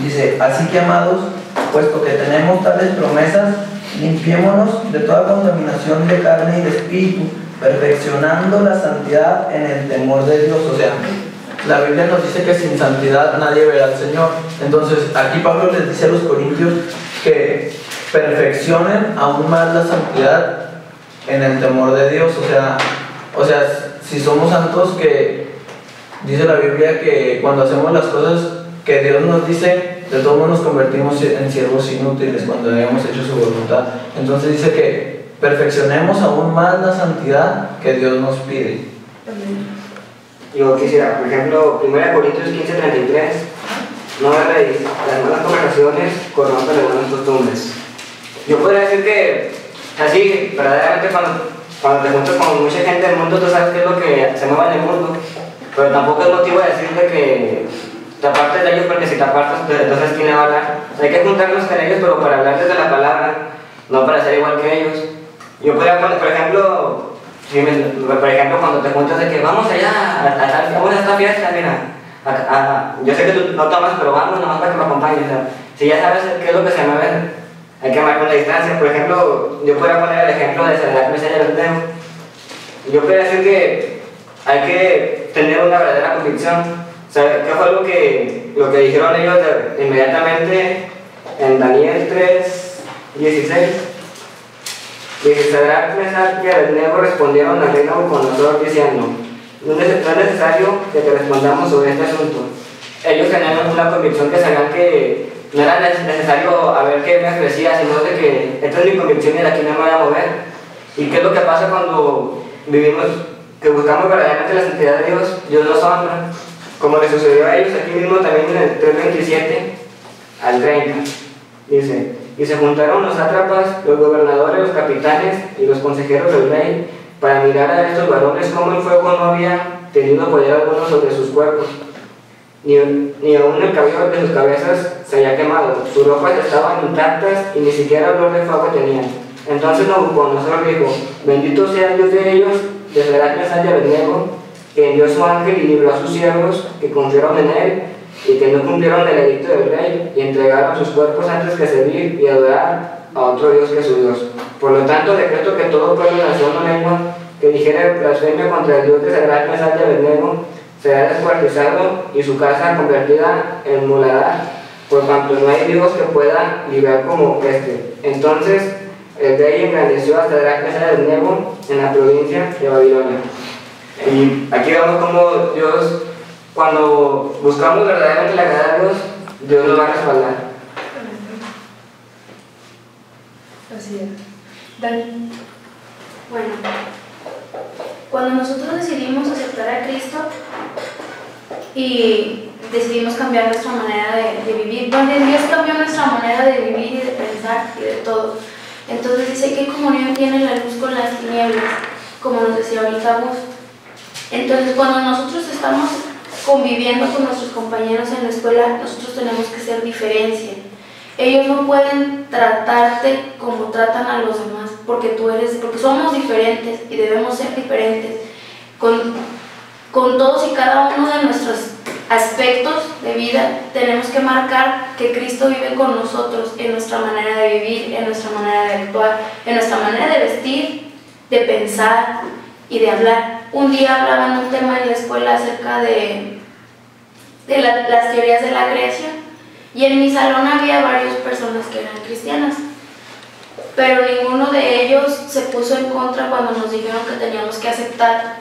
Speaker 7: Dice: así que, amados, puesto que tenemos tales promesas, limpiémonos de toda contaminación de carne y de espíritu, perfeccionando la santidad en el temor de Dios. O sea, la Biblia nos dice que sin santidad nadie verá al Señor. Entonces aquí Pablo les dice a los corintios que perfeccionen aún más la santidad en el temor de Dios. O sea, si somos santos, que dice la Biblia que cuando hacemos las cosas que Dios nos dice, de todos modos nos convertimos en siervos inútiles cuando hayamos hecho su voluntad. Entonces dice que perfeccionemos aún más la santidad que Dios nos pide.
Speaker 5: Yo quisiera, por ejemplo, 1 Corintios 15:33, no erréis, las malas conversaciones corrompen las buenas costumbres. Yo podría decir que, así, verdaderamente cuando te juntas con mucha gente del mundo, tú sabes qué es lo que se mueve en el mundo, pero tampoco es motivo de decirte que te apartes de ellos, porque si te apartas, entonces ¿quién le va a hablar? Hay que juntarnos con ellos, pero para hablar desde la palabra, no para ser igual que ellos. Yo podría poner, por ejemplo, cuando te juntas de que vamos allá a esta fiesta, mira, yo sé que tú no tomas, pero vamos nomás para que me acompañes. O sea, si ya sabes qué es lo que se mueve, hay que marcar una distancia. Por ejemplo, yo podría poner el ejemplo de Sadrach, Mesach y Abednego. Yo podría decir que hay que tener una verdadera convicción. O sea, ¿qué fue lo que dijeron ellos inmediatamente en Daniel 3:16? Dice: Sadrach, Mesach y Abednego respondieron al rey Nabucodonosor diciendo: no es necesario que te respondamos sobre este asunto. Ellos tenían una convicción que sabían que no era necesario a ver qué me ofrecía, sino de que esta es mi convicción y de aquí no me voy a mover. ¿Y qué es lo que pasa cuando vivimos, que buscamos verdaderamente la santidad de Dios? Dios nos honra, como le sucedió a ellos aquí mismo también en el 3:27 al 30. Dice: y se juntaron los sátrapas, los gobernadores, los capitanes y los consejeros del rey para mirar a estos varones cómo el fuego no había tenido poder alguno sobre sus cuerpos, ni aún el cabello de sus cabezas se había quemado, sus ropas estaban intactas y ni siquiera olor de fuego tenían. Entonces Nabucodonosor dijo: bendito sea Dios de ellos, de Sadrach, Mesach y Abednego, que envió su ángel y libró a sus siervos que confiaron en él y que no cumplieron el edicto del rey y entregaron sus cuerpos antes que servir y adorar a otro Dios que su Dios. Por lo tanto, decreto que todo pueblo, nación o lengua que dijere blasfemia contra el Dios de Sadrach, Mesach y Abednego será descuartizado y su casa convertida en muladar, por cuanto no hay Dios que pueda librar como este. Entonces el rey engrandeció a Sadrach, Mesach y Abednego en la provincia de Babilonia. Y aquí vemos cómo Dios, cuando buscamos verdaderamente la agradar a Dios, Dios nos va a respaldar.
Speaker 1: Así es. Dani.
Speaker 2: Bueno, cuando nosotros decidimos aceptar a Cristo y decidimos cambiar nuestra manera de vivir, donde Dios cambió nuestra manera de vivir y de pensar y de todo. Entonces dice: ¿qué comunión tiene la luz con las tinieblas? Como nos decía ahorita vos. Entonces, cuando nosotros estamos conviviendo con nuestros compañeros en la escuela, nosotros tenemos que ser diferencia. Ellos no pueden tratarte como tratan a los demás, porque somos diferentes y debemos ser diferentes con todos y cada uno de nuestras aspectos de vida, tenemos que marcar que Cristo vive con nosotros en nuestra manera de vivir, en nuestra manera de actuar, en nuestra manera de vestir, de pensar y de hablar. Un día hablaban un tema en la escuela acerca de las teorías de la creación, y en mi salón había varias personas que eran cristianas, pero ninguno de ellos se puso en contra cuando nos dijeron que teníamos que aceptar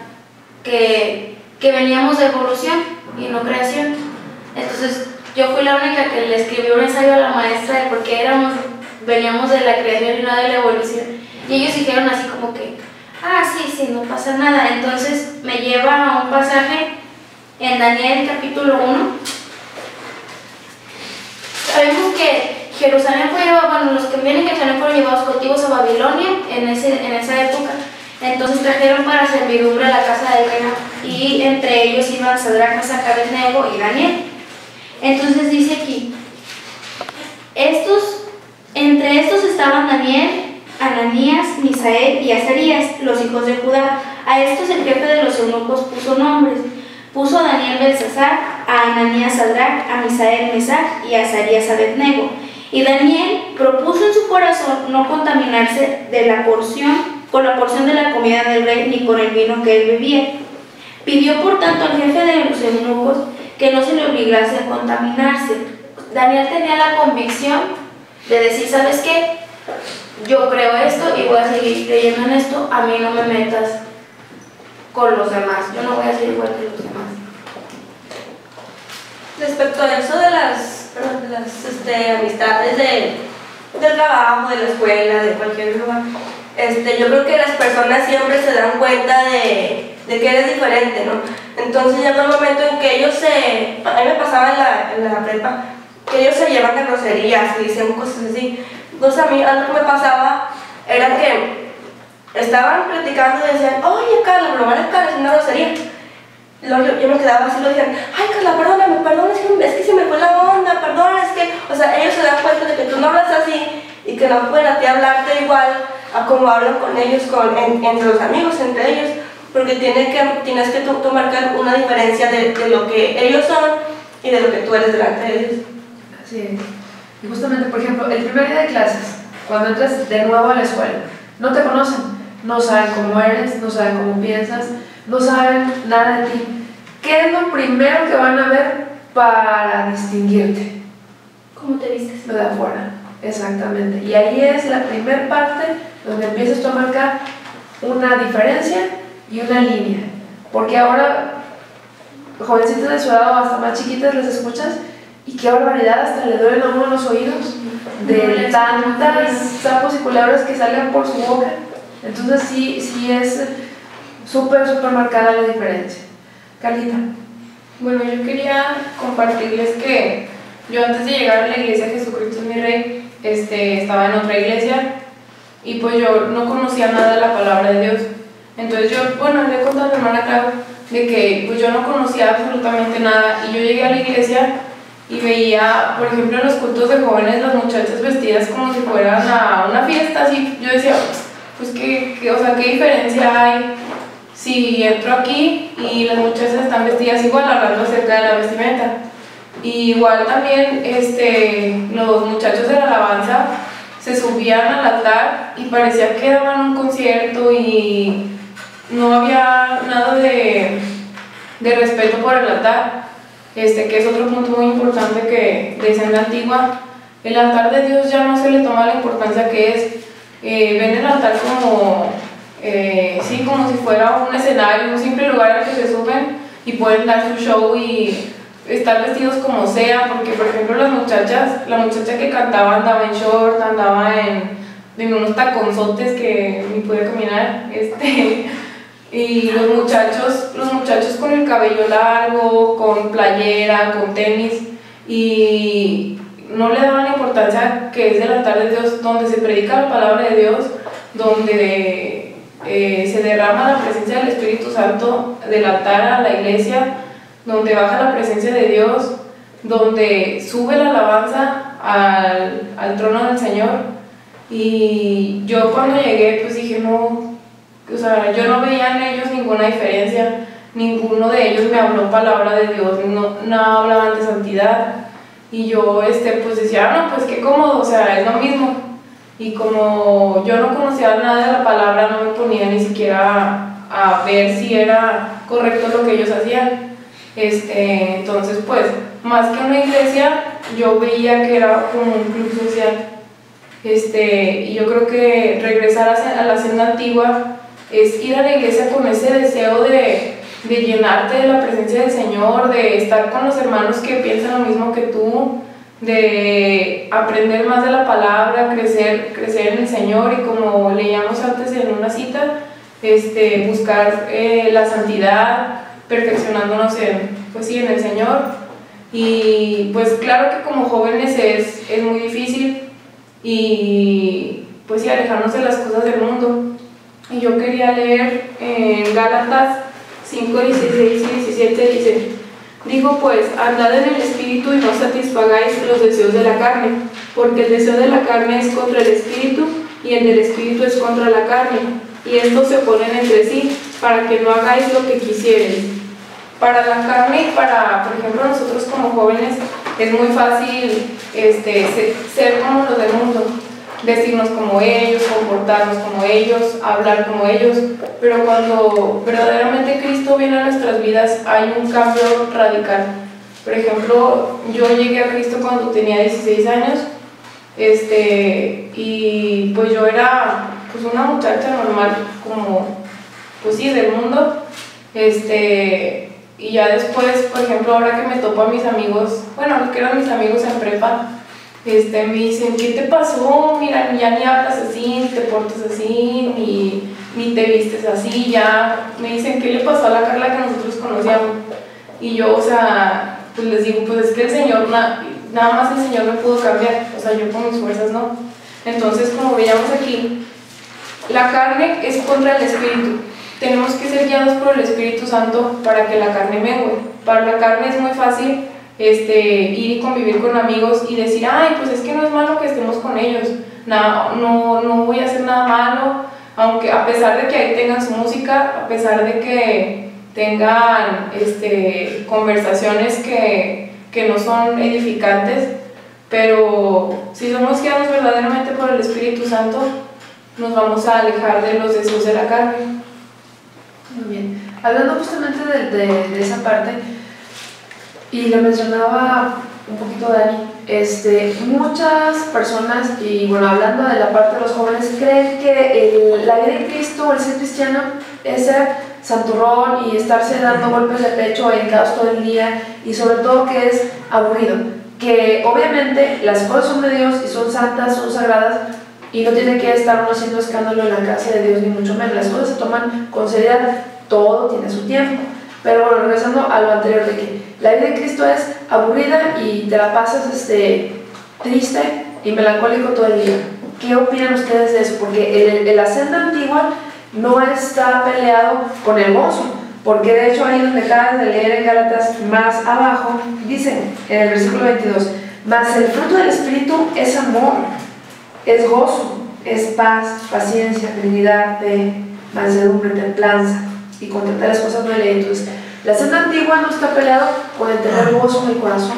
Speaker 2: que veníamos de evolución y no creación. Entonces yo fui la única que le escribió un ensayo a la maestra de por qué veníamos de la creación y no de la evolución, y ellos dijeron así como que sí, no pasa nada. Entonces me lleva a un pasaje en Daniel capítulo 1. Sabemos que Jerusalén fue llevado, los que vienen de Jerusalén fueron llevados cautivos a Babilonia en esa época. Entonces trajeron para servidumbre a la casa del rey, y entre ellos iban Sadrach, Mesach, Abednego y Daniel. Entonces dice aquí, entre estos estaban Daniel, Ananías, Misael y Azarías, los hijos de Judá. A estos el jefe de los eunucos puso nombres. Puso a Daniel Belsasar, a Ananías Sadrach, a Misael Mesach y a Azarías Abednego. Y Daniel propuso en su corazón no contaminarse con la porción de la comida del rey ni con el vino que él bebía. Pidió por tanto al jefe de los eunucos que no se le obligase a contaminarse. Daniel tenía la convicción de decir, ¿sabes qué? Yo creo esto y voy a seguir creyendo en esto, a mí no me metas con los demás, yo no voy a ser igual que los demás.
Speaker 3: Respecto a eso de las amistades del trabajo, de la escuela, de cualquier lugar, yo creo que las personas siempre se dan cuenta de que eres diferente, ¿no? Entonces llega un momento en que ellos a mí me pasaba en la prepa, que ellos se llevan de groserías y dicen cosas así. Entonces a mí algo que me pasaba era que estaban platicando y decían, oye Carla, pero Carla es una grosería. Luego yo me quedaba así y lo decían, ay Carla, perdóname, es que se me fue la onda, perdón, o sea, ellos se dan cuenta de que tú no hablas así y que no pueden a ti hablarte igual a como hablan con ellos, entre los amigos, entre ellos, porque tienes que tú marcar una diferencia de lo que ellos son y de lo que tú eres delante de ellos.
Speaker 1: Así es. Y justamente, por ejemplo, el primer día de clases, cuando entras de nuevo a la escuela, no te conocen, no saben cómo eres, no saben cómo piensas, no saben nada de ti. ¿Qué es lo primero que van a ver para distinguirte?
Speaker 2: ¿Cómo te vistes?
Speaker 1: Lo de afuera, exactamente. Y ahí es la primera parte donde empiezas tú a marcar una diferencia y una línea. Porque ahora, jovencitas de su edad o hasta más chiquitas, les escuchas y qué barbaridad, hasta le duelen a uno los oídos de tantas sapos y culebras que salen por su boca. Entonces sí es súper marcada la diferencia. Carlita.
Speaker 4: Bueno, yo quería compartirles que yo antes de llegar a la iglesia Jesucristo es mi Rey, estaba en otra iglesia y pues yo no conocía nada de la palabra de Dios. Entonces le he contado a mi hermana Clau de que pues yo no conocía absolutamente nada, y yo llegué a la iglesia y veía, por ejemplo, en los cultos de jóvenes las muchachas vestidas como si fueran a una fiesta, así. Yo decía, pues qué diferencia hay si entro aquí y las muchachas están vestidas igual, hablando acerca de la vestimenta. Y igual también los muchachos de la alabanza se subían al altar y parecía que daban un concierto y no había nada de respeto por el altar. Que es otro punto muy importante que desde en la antigua, el altar de Dios ya no se le toma la importancia que es. Ven el altar como si fuera un escenario, un simple lugar al que se suben y pueden dar su show y estar vestidos como sea, porque por ejemplo la muchacha que cantaba andaba en short, andaba en unos taconzotes que ni podía caminar, y los muchachos con el cabello largo, con playera, con tenis, y no le daban la importancia que es el altar de Dios, donde se predica la palabra de Dios, donde se derrama la presencia del Espíritu Santo del altar a la iglesia, donde baja la presencia de Dios, donde sube la alabanza al trono del Señor. Y yo cuando llegué pues dije, no, o sea, yo no veía en ellos ninguna diferencia. ninguno de ellos me habló palabra de Dios, no hablaban de santidad. Y yo pues decía, no, pues qué cómodo, o sea, es lo mismo. Y como yo no conocía nada de la palabra, no me ponía ni siquiera a ver si era correcto lo que ellos hacían. Entonces, pues, más que una iglesia, yo veía que era como un club social. Y yo creo que regresar a la senda antigua es ir a la iglesia con ese deseo de llenarte de la presencia del Señor, de estar con los hermanos que piensan lo mismo que tú, de aprender más de la palabra, crecer en el Señor, y como leíamos antes en una cita, buscar la santidad, perfeccionándonos en el Señor. Y pues claro que como jóvenes es muy difícil, y pues sí, alejarnos de las cosas del mundo. Y yo quería leer en Gálatas 5, 16 y 17, dice: digo pues, andad en el Espíritu y no satisfagáis los deseos de la carne, porque el deseo de la carne es contra el Espíritu y el del Espíritu es contra la carne, y estos se oponen entre sí, para que no hagáis lo que quisierais. Para la carne y para, por ejemplo, nosotros como jóvenes, es muy fácil ser como los del mundo, vestirnos como ellos, comportarnos como ellos, hablar como ellos, pero cuando verdaderamente Cristo viene a nuestras vidas hay un cambio radical. Por ejemplo, yo llegué a Cristo cuando tenía 16 años, y pues yo era pues una muchacha normal, como pues sí, del mundo, y ya después, por ejemplo, ahora que me topo a mis amigos, bueno, los que eran mis amigos en prepa, me dicen, ¿qué te pasó? Mira, ya ni hablas así, ni te portas así, ni te vistes así, ya. Me dicen, ¿qué le pasó a la Carla que nosotros conocíamos? Y yo, o sea, pues les digo, pues es que el Señor, nada más el Señor me pudo cambiar, o sea, yo con mis fuerzas no. Entonces, como veíamos aquí, la carne es contra el Espíritu. Tenemos que ser guiados por el Espíritu Santo para que la carne mengue. Para la carne es muy fácil ir y convivir con amigos y decir, ay, pues es que no es malo que estemos con ellos, no voy a hacer nada malo, aunque a pesar de que ahí tengan su música, a pesar de que tengan conversaciones que no son edificantes, pero si somos guiados verdaderamente por el Espíritu Santo, nos vamos a alejar de los deseos de la carne.
Speaker 1: Muy bien. Hablando justamente de esa parte, y lo mencionaba un poquito Dani, muchas personas, y bueno, hablando de la parte de los jóvenes, creen que la vida en Cristo, el ser cristiano, es ser santurrón y estarse dando golpes de pecho en caos todo el día, y sobre todo que es aburrido, que obviamente las cosas son de Dios y son santas, son sagradas, y no tiene que estar uno haciendo escándalo en la casa de Dios, ni mucho menos. Las cosas se toman con seriedad, todo tiene su tiempo. Pero bueno, regresando a lo anterior, de que la vida de Cristo es aburrida y te la pasas triste y melancólico todo el día. ¿Qué opinan ustedes de eso? Porque la senda antigua no está peleado con el gozo, porque de hecho ahí donde acabas de leer en Gálatas más abajo, dicen en el versículo 22, mas el fruto del Espíritu es amor, es gozo, es paz, paciencia, benignidad, fe, mansedumbre, templanza, y contra tales cosas no hay ley. Entonces, la senda antigua no está peleado con el tener gozo en el corazón.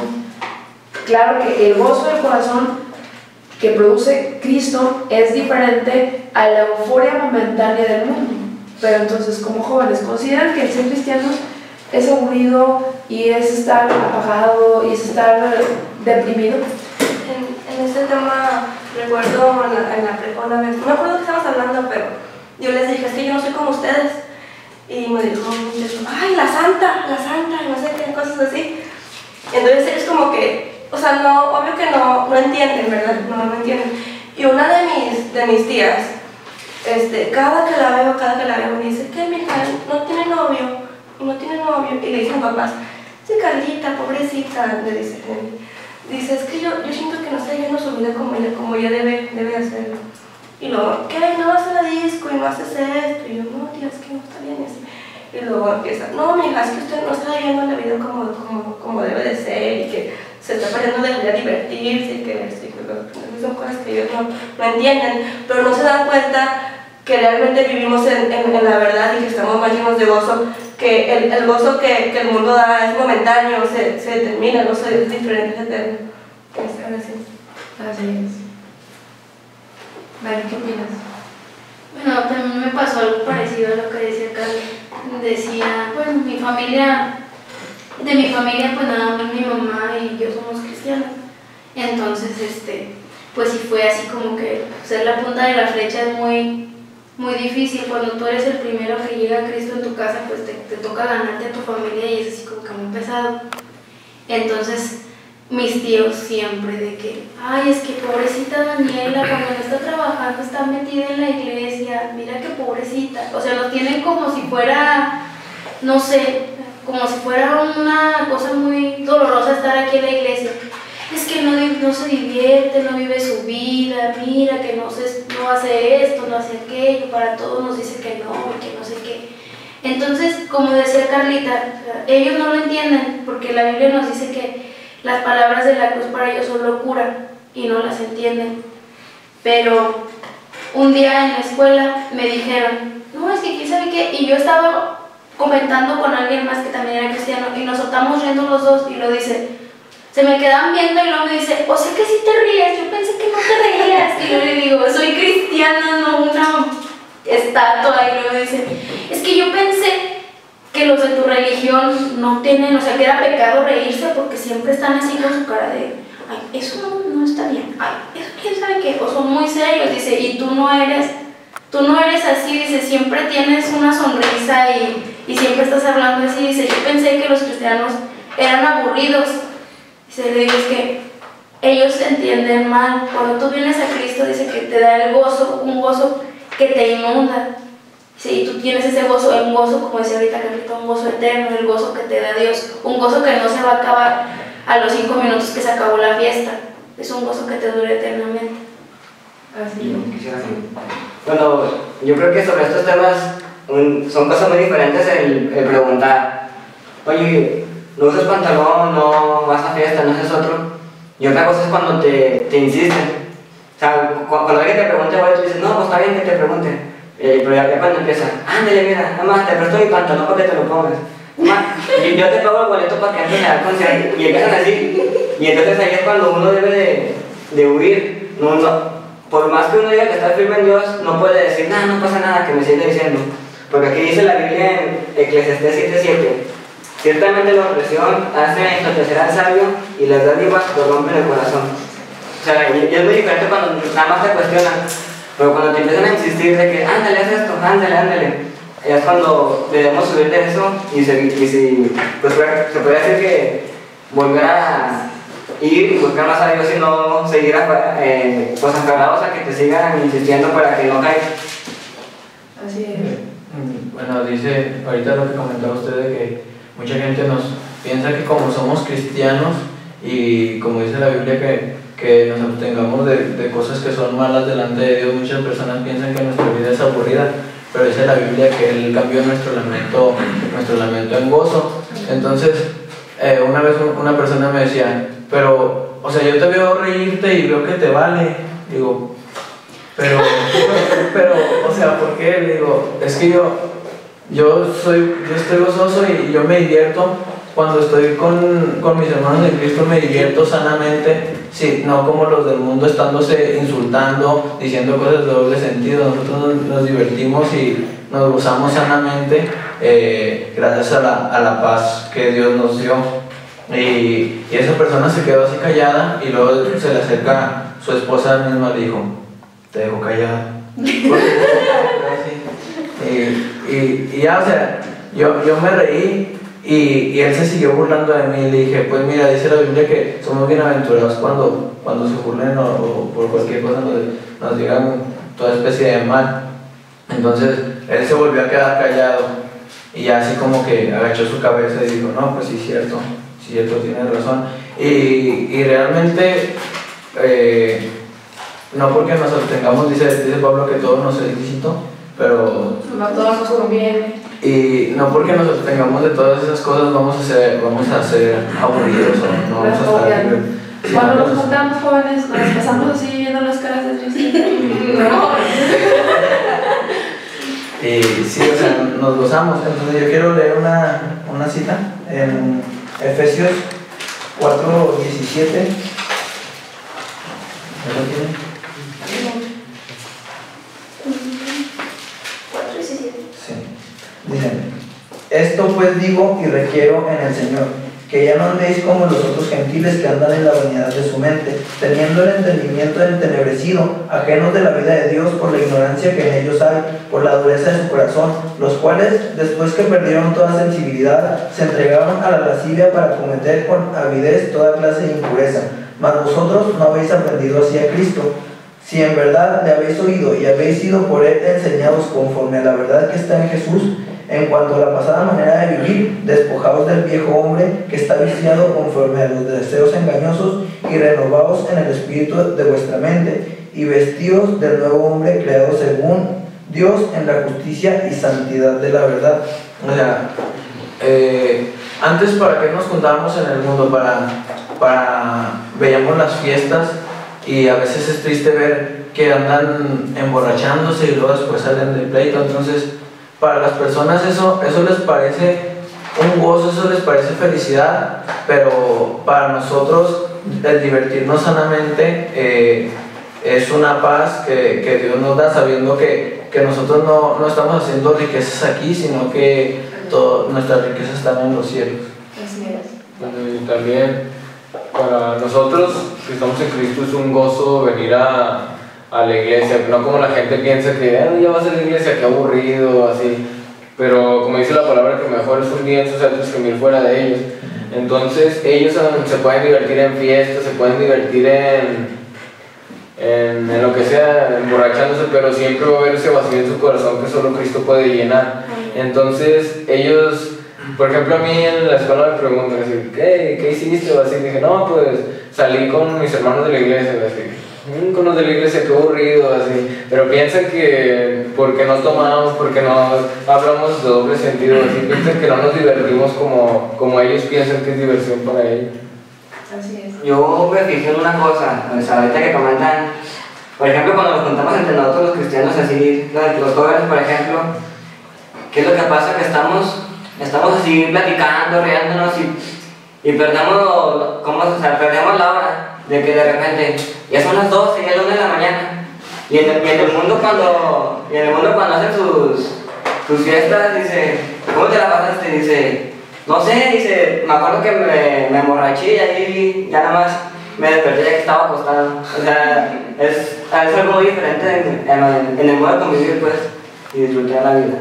Speaker 1: Claro que el gozo del corazón que produce Cristo es diferente a la euforia momentánea del mundo. Pero entonces, como jóvenes, ¿consideran que el ser cristianos es aburrido y es estar apagado y es estar deprimido?
Speaker 3: En este tema, recuerdo en la prepa una vez, no me acuerdo que estábamos hablando, pero yo les dije, es que yo no soy como ustedes. Y me dijo, ay, la santa, y no sé qué, cosas así. Entonces es como que, o sea, no, obvio que no entienden, ¿verdad? No entienden. Y una de mis tías, cada que la veo me dice, ¿qué, mija? No tiene novio. Y le dicen papás, sí, Carlita, pobrecita, le dice, es que yo siento que no está viviendo su vida como ella debe hacerlo. Y luego, ¿qué? No vas a la disco y no haces esto. Y yo, no, tía, es que no está bien eso. Y luego empieza, no, mija, es que usted no está viviendo la vida como debe de ser, y que se está perdiendo de divertirse, y que son cosas que ellos no entienden, pero no se dan cuenta que realmente vivimos en la verdad y que estamos más llenos de gozo que el gozo que el mundo da es momentáneo, se determina, el gozo es diferente, es eterno.
Speaker 1: Así es. Vale, ¿qué opinas?
Speaker 2: Bueno, también me pasó algo parecido a lo que decía Carla. Decía, bueno, de mi familia, pues nada más mi mamá y yo somos cristianos. Entonces, pues sí fue así como que ser la punta de la flecha es muy, muy difícil. Cuando tú eres el primero que llega a Cristo en tu casa, pues te toca ganarte a tu familia y es así como que muy pesado. Entonces, mis tíos siempre de que, ay, es que pobrecita Daniela, cuando no está trabajando está metida en la iglesia, mira que pobrecita. O sea, nos tienen como si fuera, no sé, como si fuera una cosa muy dolorosa estar aquí en la iglesia. Es que no se divierte, no vive su vida, mira que no hace esto, no hace aquello, para todos nos dice que no sé qué. Entonces, como decía Carlita, ellos no lo entienden porque la Biblia nos dice que las palabras de la cruz para ellos son locura y no las entienden. Pero un día en la escuela me dijeron, no, es que quién sabe qué, y yo estaba comentando con alguien más que también era cristiano y nos soltamos riendo los dos y lo dice, se me quedan viendo y luego me dice, o sea que sí te ríes, yo pensé que no te reías. Y yo le digo, soy cristiana, no una estatua. Y luego me dice, es que yo pensé que los de tu religión no tienen, o sea, que era pecado reírse porque siempre están así con su cara de, ay, eso no está bien, ay, eso quién sabe qué, o son muy serios, dice, y tú no eres así, dice, siempre tienes una sonrisa y siempre estás hablando así, dice, yo pensé que los cristianos eran aburridos. Dice, le digo, es que ellos se entienden mal, cuando tú vienes a Cristo, dice que te da el gozo, un gozo que te inunda. Sí, y tú tienes ese gozo, un gozo, como decía ahorita Carlita, un gozo eterno, el gozo que te da Dios, un gozo que no se va a acabar a los 5 minutos que se acabó la fiesta, es un gozo que te dura eternamente.
Speaker 1: Así es.
Speaker 5: Bueno, yo creo que sobre estos temas son cosas muy diferentes el preguntar, oye, no usas pantalón, no vas a fiesta, no haces otro, y otra cosa es cuando te insisten. O sea, cuando alguien te pregunte, tú dices, no, pues está bien que te pregunte. Pero ya cuando empieza, ándale, mira, además te presto mi pantalón para que te lo pongas. Yo te pago el boleto para que entres al concierto. Y empiezan así. Y entonces ahí es cuando uno debe de huir. Por más que uno diga que está firme en Dios, no puede decir, no pasa nada, que me sigue diciendo. Porque aquí dice la Biblia en Eclesiastés 7:7. Ciertamente la opresión hace enloquecer al sabio y las dádivas corrompen el corazón. O sea, y es muy diferente cuando nada más te cuestionan. Pero cuando te empiezan a insistir de que ándale, haz esto, ándale, es cuando debemos subir de eso y pues se puede decir que volver a ir y buscar más a Dios y no seguir pues aferrados a que te sigan insistiendo para que no caigas.
Speaker 1: Así es.
Speaker 7: Bueno, dice ahorita lo que comentaba usted de que mucha gente nos piensa que como somos cristianos y como dice la Biblia que nos abstengamos de cosas que son malas delante de Dios, muchas personas piensan que nuestra vida es aburrida, pero dice la Biblia que Él cambió nuestro lamento en gozo. Entonces, una vez una persona me decía, pero, o sea, yo te veo reírte y veo que te vale. Digo, pero, o sea, ¿por qué? Le digo, es que yo estoy gozoso y yo me divierto. Cuando estoy con mis hermanos en Cristo me divierto sanamente, sí, no como los del mundo estándose insultando, diciendo cosas de doble sentido. Nosotros nos divertimos y nos gozamos sanamente gracias a la paz que Dios nos dio. Y esa persona se quedó así callada y luego se le acerca su esposa misma y le dijo, te dejo callada. Y ya, o sea, yo me reí. Y él se siguió burlando de mí y le dije, pues mira, dice la Biblia que somos bienaventurados cuando se burlen o por cualquier cosa nos digan toda especie de mal. Entonces él se volvió a quedar callado y ya así como que agachó su cabeza y dijo, no, pues sí, cierto, tiene razón. Y realmente, no porque nos abstengamos, dice Pablo que todo nos es lícito, pero
Speaker 1: no todo nos conviene.
Speaker 7: Y no porque nos abstengamos de todas esas cosas vamos a ser aburridos o no vamos a estar libres.
Speaker 1: Cuando nos juntamos jóvenes nos pasamos así viendo las caras de tristeza.
Speaker 9: Y sí, o sea, nos gozamos. Entonces yo quiero leer una cita en Efesios 4:17. ¿Lo tienen?
Speaker 2: 4:17.
Speaker 9: Sí. Dicen: esto pues digo y requiero en el Señor, que ya no andéis como los otros gentiles que andan en la vanidad de su mente, teniendo el entendimiento entenebrecido, ajenos de la vida de Dios por la ignorancia que en ellos hay, por la dureza de su corazón, los cuales, después que perdieron toda sensibilidad, se entregaron a la lascivia para cometer con avidez toda clase de impureza. Mas vosotros no habéis aprendido así a Cristo. Si en verdad le habéis oído y habéis sido por él enseñados conforme a la verdad que está en Jesús, en cuanto a la pasada manera de vivir, despojaos del viejo hombre que está viciado conforme a los deseos engañosos y renovaos en el espíritu de vuestra mente y vestíos del nuevo hombre creado según Dios en la justicia y santidad de la verdad.
Speaker 7: O sea, antes, ¿para qué nos juntábamos en el mundo? Veíamos las fiestas y a veces es triste ver que andan emborrachándose y luego después salen del pleito. Entonces, para las personas eso les parece un gozo, eso les parece felicidad, pero para nosotros el divertirnos sanamente es una paz que Dios nos da, sabiendo que nosotros no estamos haciendo riquezas aquí, sino que nuestras riquezas están en los cielos.
Speaker 1: Así es.
Speaker 6: Bueno, y también para nosotros que estamos en Cristo es un gozo venir a la iglesia, no como la gente piensa que ya vas a la iglesia, qué aburrido, así. Pero como dice la palabra, que mejor es un día en sus altos que 1000 fuera de ellos. Entonces ellos se pueden divertir en fiestas, se pueden divertir en lo que sea, emborrachándose, pero siempre va a haber ese vacío en su corazón que solo Cristo puede llenar. Entonces ellos, por ejemplo, a mí en la escuela me preguntan así, ¿qué hiciste? O así, dije, no, pues salí con mis hermanos de la iglesia, así. Con los de la iglesia, qué aburrido, así. Pero piensan que porque no tomamos, porque no hablamos de doble sentido, así, piensan que no nos divertimos como ellos piensan que es diversión para ellos.
Speaker 1: Así es.
Speaker 5: Yo me fijé en una cosa, o sea, ahorita que comentan, por ejemplo, cuando nos juntamos entre nosotros los cristianos, así, los jóvenes, por ejemplo, ¿qué es lo que pasa? Que estamos así platicando, riéndonos y perdemos, perdemos la hora. De que de repente ya son las 12, ya es la 1 de la mañana. Y en el mundo cuando hacen sus fiestas, dice, ¿cómo te la pasaste? Dice, no sé, dice, me acuerdo que me emborraché y ahí ya nada más me desperté ya que estaba acostado. O sea, es algo muy diferente en el modo de convivir, pues, y disfrutar la vida.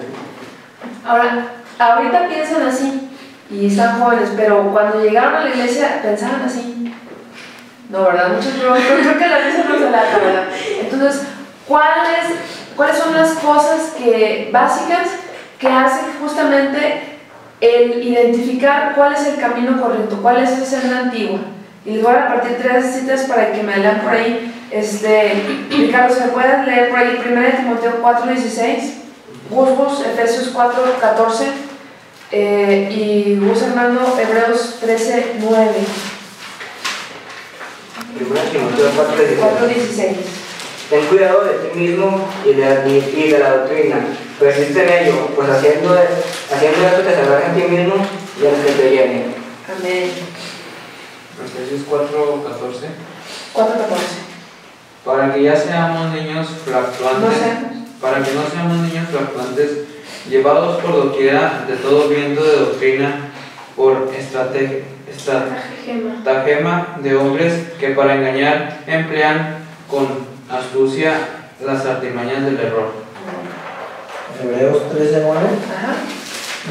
Speaker 1: Ahora, ahorita piensan así y están jóvenes, pero cuando llegaron a la iglesia pensaban así. No, ¿verdad? Muchos creo que la risa no se la da, ¿verdad? Entonces, ¿cuáles son las cosas básicas que hacen justamente el identificar cuál es el camino correcto, cuál es esa senda antigua? Y les voy a repartir 3 citas para que me lean por ahí. Ricardo, ¿se pueden leer por ahí? 1 Timoteo 4:16, Gus, Efesios 4:14 y Gus Hernando, Hebreos 13:9.
Speaker 5: 1 Timoteo 4:16. Ten cuidado de ti mismo y de la doctrina. Persiste en ello, pues haciendo esto te salvarás a ti mismo y a los que te vienen.
Speaker 1: Amén.
Speaker 8: Efesios 4:14.
Speaker 1: 4:14.
Speaker 8: Para que ya seamos niños fluctuantes. Para que no seamos niños fluctuantes, llevados por doquiera de todo viento de doctrina, por estratagema de hombres que para engañar emplean con astucia las artimañas del error.
Speaker 9: Hebreos 13:9.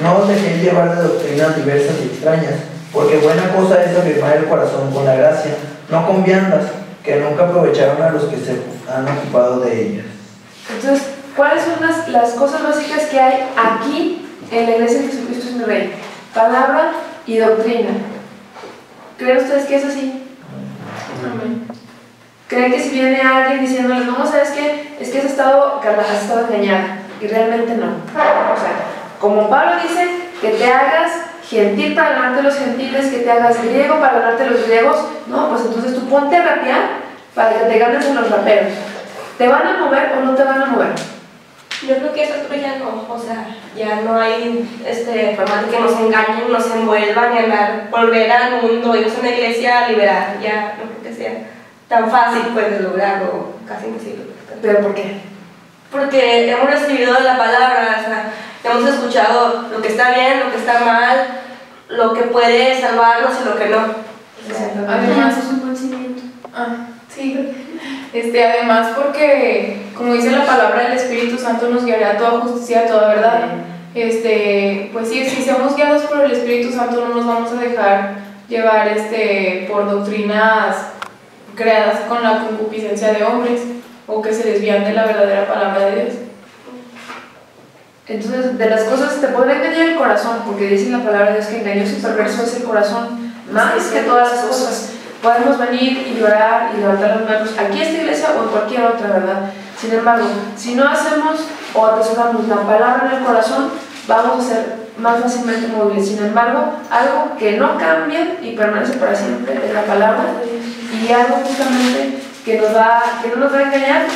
Speaker 9: No os dejéis llevar de doctrinas diversas y extrañas, porque buena cosa es afirmar el corazón con la gracia, no con viandas, que nunca aprovecharon a los que se han ocupado de ellas.
Speaker 1: Entonces, ¿cuáles son las cosas básicas que hay aquí en la Iglesia de Jesucristo es mi Rey? Palabra y doctrina. ¿Creen ustedes que es así?
Speaker 4: Amén.
Speaker 1: ¿Creen que si viene alguien diciéndoles, no, sabes qué? Es que has estado engañada? Y realmente no. O sea, como Pablo dice, que te hagas gentil para ganarte a los gentiles, que te hagas griego para ganarte a los griegos, no, pues entonces tú ponte a rapear para que te ganes a los raperos. ¿Te van a mover o no te van a mover?
Speaker 3: Yo creo que a esta altura ya no, o sea, ya no hay forma de que nos engañen, nos envuelvan y volver al mundo, irnos a una iglesia liberal, ya no creo que sea tan fácil pues de lograrlo, casi imposible.
Speaker 1: ¿Pero por qué?
Speaker 3: Porque hemos recibido la palabra, o sea, hemos escuchado lo que está bien, lo que está mal, lo que puede salvarnos y lo que no.
Speaker 4: Además,
Speaker 2: es un buen cimiento.
Speaker 4: Sí, además porque, como dice la palabra, el Espíritu Santo nos guiará a toda justicia, a toda verdad. Pues sí, si somos guiados por el Espíritu Santo no nos vamos a dejar llevar por doctrinas creadas con la concupiscencia de hombres o que se desvían de la verdadera palabra de Dios.
Speaker 1: Entonces, de las cosas te puede engañar el corazón, porque dice la palabra de Dios que engañoso y perverso es el corazón, más que todas las cosas. Podemos venir y llorar y levantar las manos aquí en esta iglesia o en cualquier otra, ¿verdad? Sin embargo, si no hacemos o atesoramos la palabra en el corazón, vamos a ser más fácilmente móviles. Sin embargo, algo que no cambia y permanece para siempre es la palabra, y algo justamente que no nos va a engañar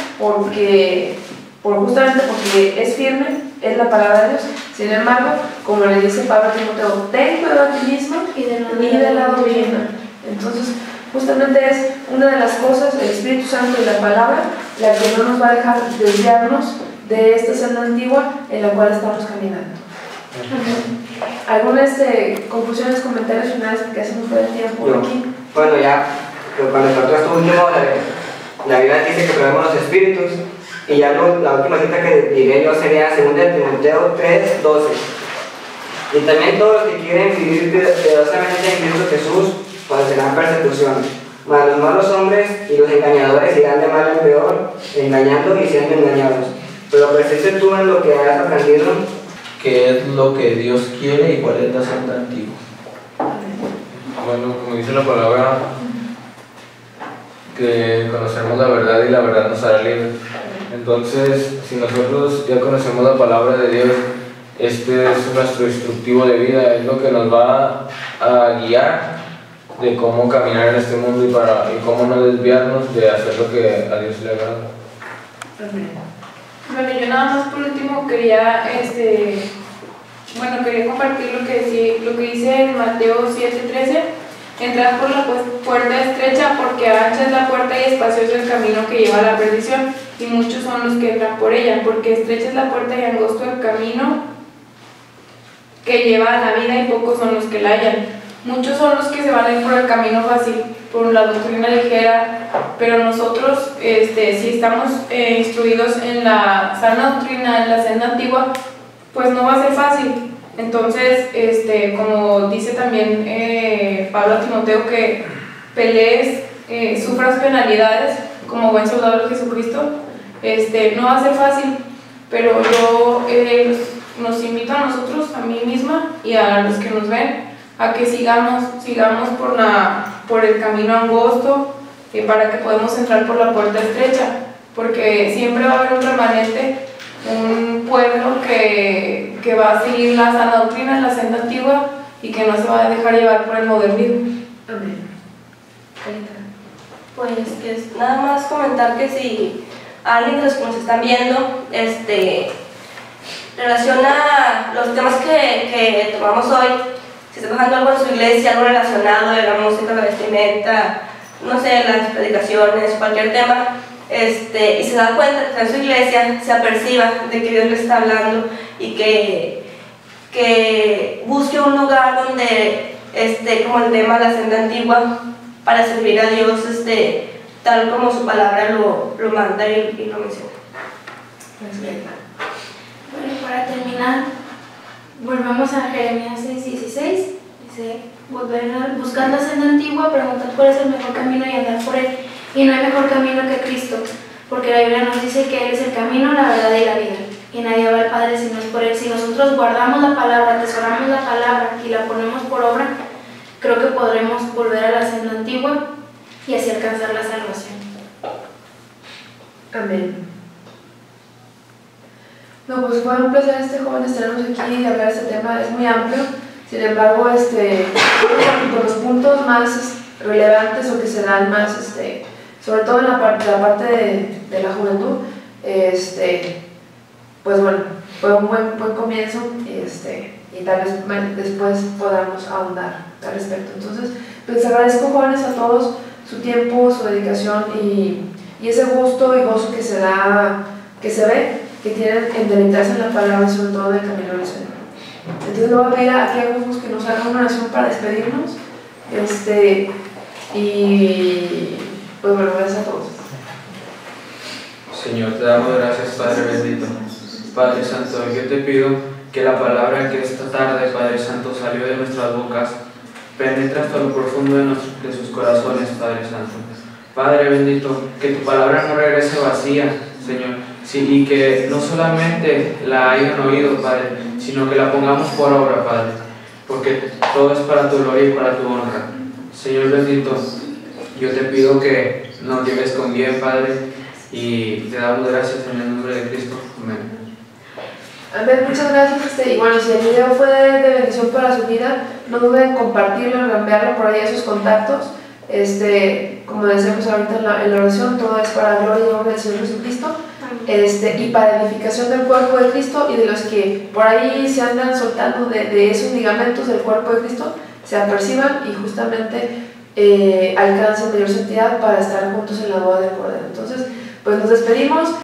Speaker 1: justamente porque es firme, es la palabra de Dios. Sin embargo, como le dice Pablo a Timoteo, ten cuidado de ti mismo y de la doctrina. Entonces, justamente es una de las cosas, el Espíritu Santo y la palabra, la que no nos va a dejar desviarnos de esta senda antigua en la cual estamos caminando. ¿Algunas conclusiones, comentarios finales? Porque así nos fue el tiempo aquí.
Speaker 5: Bueno, ya, cuando encontró esto último, la Biblia dice que probemos los espíritus, y ya la última cita que diré yo sería 2 Timoteo 3:12. Y también todos los que quieren vivir piadosamente en Cristo Jesús padecerán persecución, mas los malos hombres y los engañadores irán de mal en peor, engañando y siendo engañados. Pero persiste tú en lo que has aprendido,
Speaker 7: ¿qué es lo que Dios quiere y cuál es la senda antigua?
Speaker 6: Bueno, como dice la palabra, que conocemos la verdad y la verdad nos hará libres. Entonces, si nosotros ya conocemos la palabra de Dios, este es nuestro instructivo de vida, es lo que nos va a guiar de cómo caminar en este mundo y cómo no desviarnos de hacer lo que a Dios le agrada.
Speaker 4: Bueno, yo nada más por último quería compartir lo que dice en Mateo 7:13. Entrad por la puerta estrecha, porque ancha es la puerta y espacioso el camino que lleva a la perdición, y muchos son los que entran por ella, porque estrecha es la puerta y angosto el camino que lleva a la vida, y pocos son los que la hallan. Muchos son los que se van a ir por el camino fácil, por la doctrina ligera, pero nosotros, si estamos instruidos en la sana doctrina, en la senda antigua, pues no va a ser fácil. Entonces, como dice también Pablo a Timoteo, que pelees, sufras penalidades como buen soldado de Jesucristo, no va a ser fácil, pero yo nos invito a nosotros, a mí misma y a los que nos ven, a que sigamos por el camino angosto, para que podamos entrar por la puerta estrecha, porque siempre va a haber un remanente, un pueblo que va a seguir la sana doctrina, la senda antigua, y que no se va a dejar llevar por el modernismo.
Speaker 1: Amén.
Speaker 3: Pues que nada más comentar que si alguien de los que nos están viendo relaciona los temas que tomamos hoy, si está trabajando algo en su iglesia, algo relacionado de la música, la vestimenta, no sé, las predicaciones, cualquier tema, y se da cuenta que está en su iglesia, se aperciba de que Dios le está hablando, y que busque un lugar donde, como el tema de la senda antigua, para servir a Dios, tal como su palabra lo manda y lo menciona.
Speaker 2: Bueno, para terminar, volvemos a Jeremías 6:16. Dice: buscad la senda antigua, preguntad cuál es el mejor camino y andad por él. Y no hay mejor camino que Cristo, porque la Biblia nos dice que Él es el camino, la verdad y la vida. Y nadie va al Padre si no es por Él. Si nosotros guardamos la palabra, atesoramos la palabra y la ponemos por obra, creo que podremos volver a la senda antigua y así alcanzar la salvación.
Speaker 1: Amén. No, pues fue un placer, jóvenes, tenernos aquí y hablar de este tema. Es muy amplio, sin embargo, con los puntos más relevantes o que se dan más, sobre todo en la parte de la juventud, pues bueno, fue un buen comienzo y tal vez después podamos ahondar al respecto. Entonces, pues les agradezco, jóvenes, a todos su tiempo, su dedicación y ese gusto y gozo que se ve, que tienen en deleitarse en la palabra y sobre todo en el camino del Señor. Entonces le voy a pedir aquí a Jesús que nos haga una oración para despedirnos. Y pues bueno, gracias a todos.
Speaker 8: Señor, te damos gracias, Padre bendito. Padre Santo, yo te pido que la palabra que esta tarde, Padre Santo, salió de nuestras bocas, penetre hasta lo profundo de sus corazones, Padre Santo. Padre bendito, que tu palabra no regrese vacía, Señor, y que no solamente la hayan oído, Padre, sino que la pongamos por obra, Padre, porque todo es para tu gloria y para tu honra. Señor bendito, yo te pido que nos lleves con bien, Padre, y te damos gracias en el nombre de Cristo. Amén.
Speaker 1: Amén, muchas gracias. Y bueno, si el video fue de bendición para su vida, no duden en compartirlo, en enviarlo por ahí a sus contactos. Como decíamos ahorita en la oración, todo es para la gloria y honra del Señor Jesucristo, y para edificación del cuerpo de Cristo, y de los que por ahí se andan soltando de esos ligamentos del cuerpo de Cristo, se aperciban y justamente alcancen mayor santidad para estar juntos en la boda del Cordero. Entonces, pues nos despedimos.